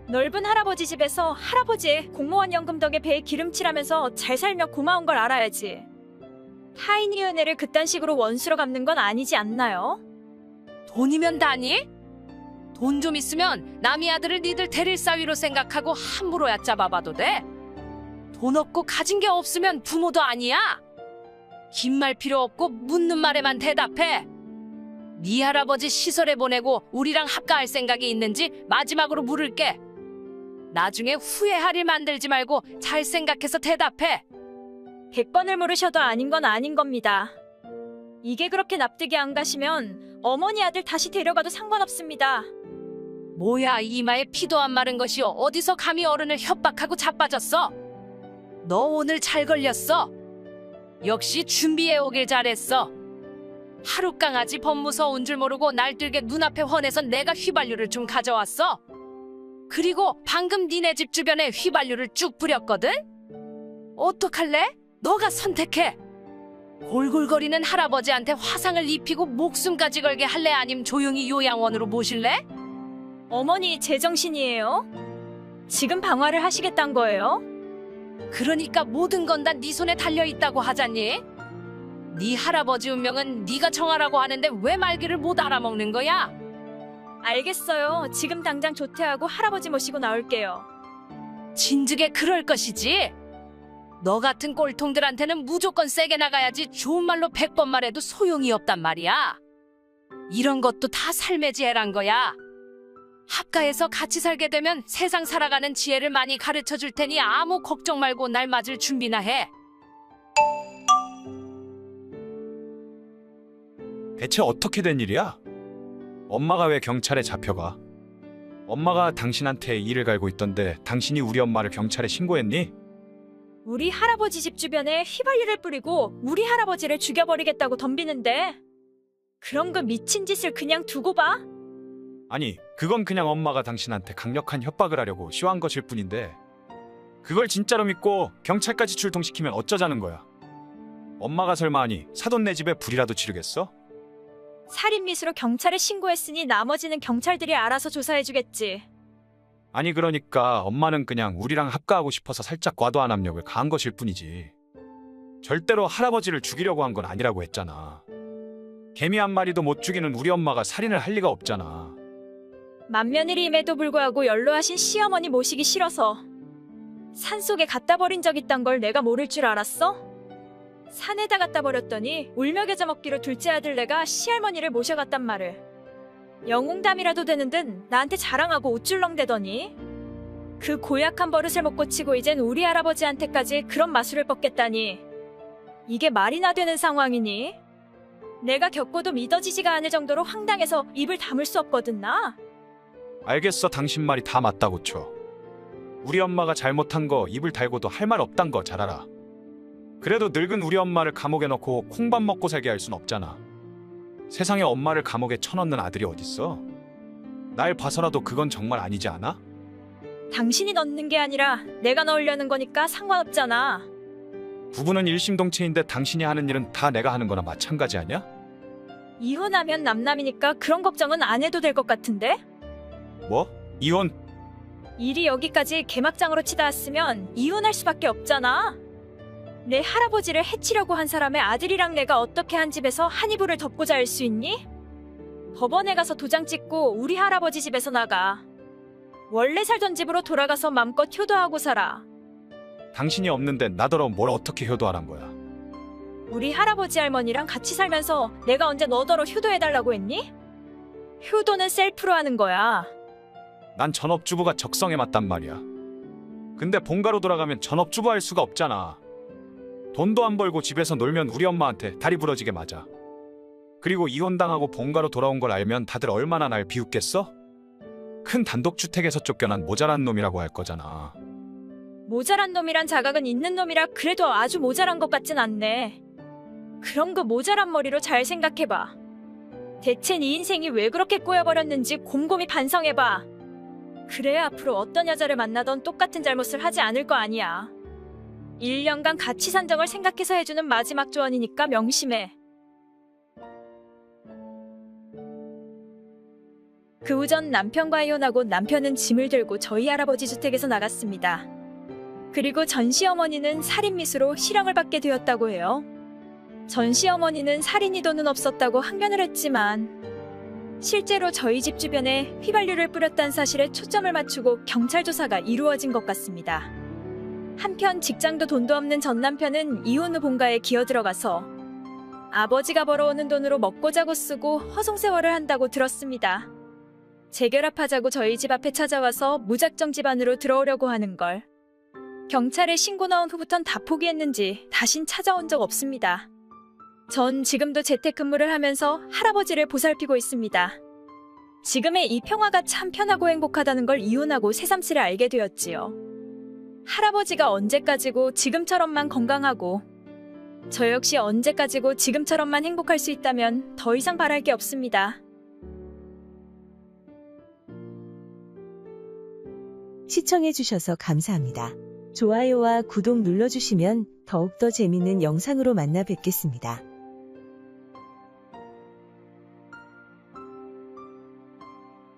넓은 할아버지 집에서 할아버지의 공무원 연금 덕에 배에 기름칠하면서 잘 살며 고마운 걸 알아야지. 타인의 은혜를 그딴 식으로 원수로 갚는 건 아니지 않나요? 돈이면 다니? 돈 좀 있으면 남의 아들을 니들 데릴 사위로 생각하고 함부로 얕잡아봐도 돼? 돈 없고 가진 게 없으면 부모도 아니야? 긴 말 필요 없고 묻는 말에만 대답해. 네 할아버지 시설에 보내고 우리랑 합가할 생각이 있는지 마지막으로 물을게. 나중에 후회할 일 만들지 말고 잘 생각해서 대답해. 100번을 물으셔도 아닌 건 아닌 겁니다. 이게 그렇게 납득이 안 가시면 어머니 아들 다시 데려가도 상관없습니다. 뭐야, 이마에 피도 안 마른 것이오. 어디서 감히 어른을 협박하고 자빠졌어? 너 오늘 잘 걸렸어. 역시 준비해 오길 잘했어. 하루 강아지 법무서운 줄 모르고 날들게 눈앞에 헌해서 내가 휘발유를 좀 가져왔어. 그리고 방금 니네 집 주변에 휘발유를 쭉 뿌렸거든? 어떡할래? 너가 선택해. 골골거리는 할아버지한테 화상을 입히고 목숨까지 걸게 할래? 아님 조용히 요양원으로 모실래? 어머니 제정신이에요? 지금 방화를 하시겠단 거예요? 그러니까 모든 건 다 네 손에 달려있다고 하잖니? 네 할아버지 운명은 네가 정하라고 하는데 왜 말귀를 못 알아먹는 거야? 알겠어요. 지금 당장 조퇴하고 할아버지 모시고 나올게요. 진즉에 그럴 것이지. 너 같은 꼴통들한테는 무조건 세게 나가야지 좋은 말로 100번 말해도 소용이 없단 말이야. 이런 것도 다 삶의 지혜란 거야. 합가해서 같이 살게 되면 세상 살아가는 지혜를 많이 가르쳐 줄 테니 아무 걱정 말고 날 맞을 준비나 해. 대체 어떻게 된 일이야? 엄마가 왜 경찰에 잡혀가? 엄마가 당신한테 일을 갈고 있던데 당신이 우리 엄마를 경찰에 신고했니? 우리 할아버지 집 주변에 휘발유를 뿌리고 우리 할아버지를 죽여버리겠다고 덤비는데 그런 그 미친 짓을 그냥 두고 봐? 아니, 그건 그냥 엄마가 당신한테 강력한 협박을 하려고 쇼한 것일 뿐인데 그걸 진짜로 믿고 경찰까지 출동시키면 어쩌자는 거야? 엄마가 설마 아니 사돈 내 집에 불이라도 지르겠어? 살인미수로 경찰에 신고했으니 나머지는 경찰들이 알아서 조사해주겠지. 아니 그러니까 엄마는 그냥 우리랑 합가하고 싶어서 살짝 과도한 압력을 가한 것일 뿐이지 절대로 할아버지를 죽이려고 한 건 아니라고 했잖아. 개미 한 마리도 못 죽이는 우리 엄마가 살인을 할 리가 없잖아. 맏며느리임에도 불구하고 연로하신 시어머니 모시기 싫어서 산속에 갖다 버린 적 있단 걸 내가 모를 줄 알았어? 산에다 갖다 버렸더니 울며 겨자 먹기로 둘째 아들 내가 시할머니를 모셔갔단 말을. 영웅담이라도 되는 듯 나한테 자랑하고 우쭐렁대더니 그 고약한 버릇을 못 고치고 이젠 우리 할아버지한테까지 그런 마술을 뻗겠다니 이게 말이나 되는 상황이니? 내가 겪고도 믿어지지가 않을 정도로 황당해서 입을 다물 수 없거든 나. 알겠어, 당신 말이 다 맞다고 쳐. 우리 엄마가 잘못한 거 입을 달고도 할 말 없단 거 잘 알아. 그래도 늙은 우리 엄마를 감옥에 넣고 콩밥 먹고 살게 할 순 없잖아. 세상에 엄마를 감옥에 쳐넣는 아들이 어딨어? 날 봐서라도 그건 정말 아니지 않아? 당신이 넣는 게 아니라 내가 넣으려는 거니까 상관없잖아. 부부는 일심동체인데 당신이 하는 일은 다 내가 하는 거나 마찬가지 아니야? 이혼하면 남남이니까 그런 걱정은 안 해도 될 것 같은데? 뭐? 이혼? 일이 여기까지 개막장으로 치다 왔으면 이혼할 수밖에 없잖아. 내 할아버지를 해치려고 한 사람의 아들이랑 내가 어떻게 한 집에서 한 이불을 덮고 잘 수 있니? 법원에 가서 도장 찍고 우리 할아버지 집에서 나가. 원래 살던 집으로 돌아가서 맘껏 효도하고 살아. 당신이 없는데 나더러 뭘 어떻게 효도하란 거야? 우리 할아버지 할머니랑 같이 살면서 내가 언제 너더러 효도해달라고 했니? 효도는 셀프로 하는 거야. 난 전업주부가 적성에 맞단 말이야. 근데 본가로 돌아가면 전업주부 할 수가 없잖아. 돈도 안 벌고 집에서 놀면 우리 엄마한테 다리 부러지게 맞아. 그리고 이혼당하고 본가로 돌아온 걸 알면 다들 얼마나 날 비웃겠어? 큰 단독주택에서 쫓겨난 모자란 놈이라고 할 거잖아. 모자란 놈이란 자각은 있는 놈이라 그래도 아주 모자란 것 같진 않네. 그런 거 모자란 머리로 잘 생각해봐. 대체 네 인생이 왜 그렇게 꼬여버렸는지 곰곰이 반성해봐. 그래야 앞으로 어떤 여자를 만나던 똑같은 잘못을 하지 않을 거 아니야. 1년간 같이 산 적을 생각해서 해주는 마지막 조언이니까 명심해. 그 후 전 남편과 이혼하고 남편은 짐을 들고 저희 할아버지 주택에서 나갔습니다. 그리고 전 시어머니는 살인미수로 실형을 받게 되었다고 해요. 전 시어머니는 살인이 돈은 없었다고 항변을 했지만 실제로 저희 집 주변에 휘발유를 뿌렸다는 사실에 초점을 맞추고 경찰 조사가 이루어진 것 같습니다. 한편 직장도 돈도 없는 전 남편은 이혼 후 본가에 기어 들어가서 아버지가 벌어오는 돈으로 먹고 자고 쓰고 허송세월을 한다고 들었습니다. 재결합하자고 저희 집 앞에 찾아와서 무작정 집 안으로 들어오려고 하는 걸. 경찰에 신고 나온 후부턴 다 포기했는지 다신 찾아온 적 없습니다. 전 지금도 재택근무를 하면서 할아버지를 보살피고 있습니다. 지금의 이 평화가 참 편하고 행복하다는 걸 이혼하고 새삼스레 알게 되었지요. 할아버지가 언제까지고 지금처럼만 건강하고 저 역시 언제까지고 지금처럼만 행복할 수 있다면 더 이상 바랄 게 없습니다. 시청해주셔서 감사합니다. 좋아요와 구독 눌러주시면 더욱더 재밌는 영상으로 만나 뵙겠습니다.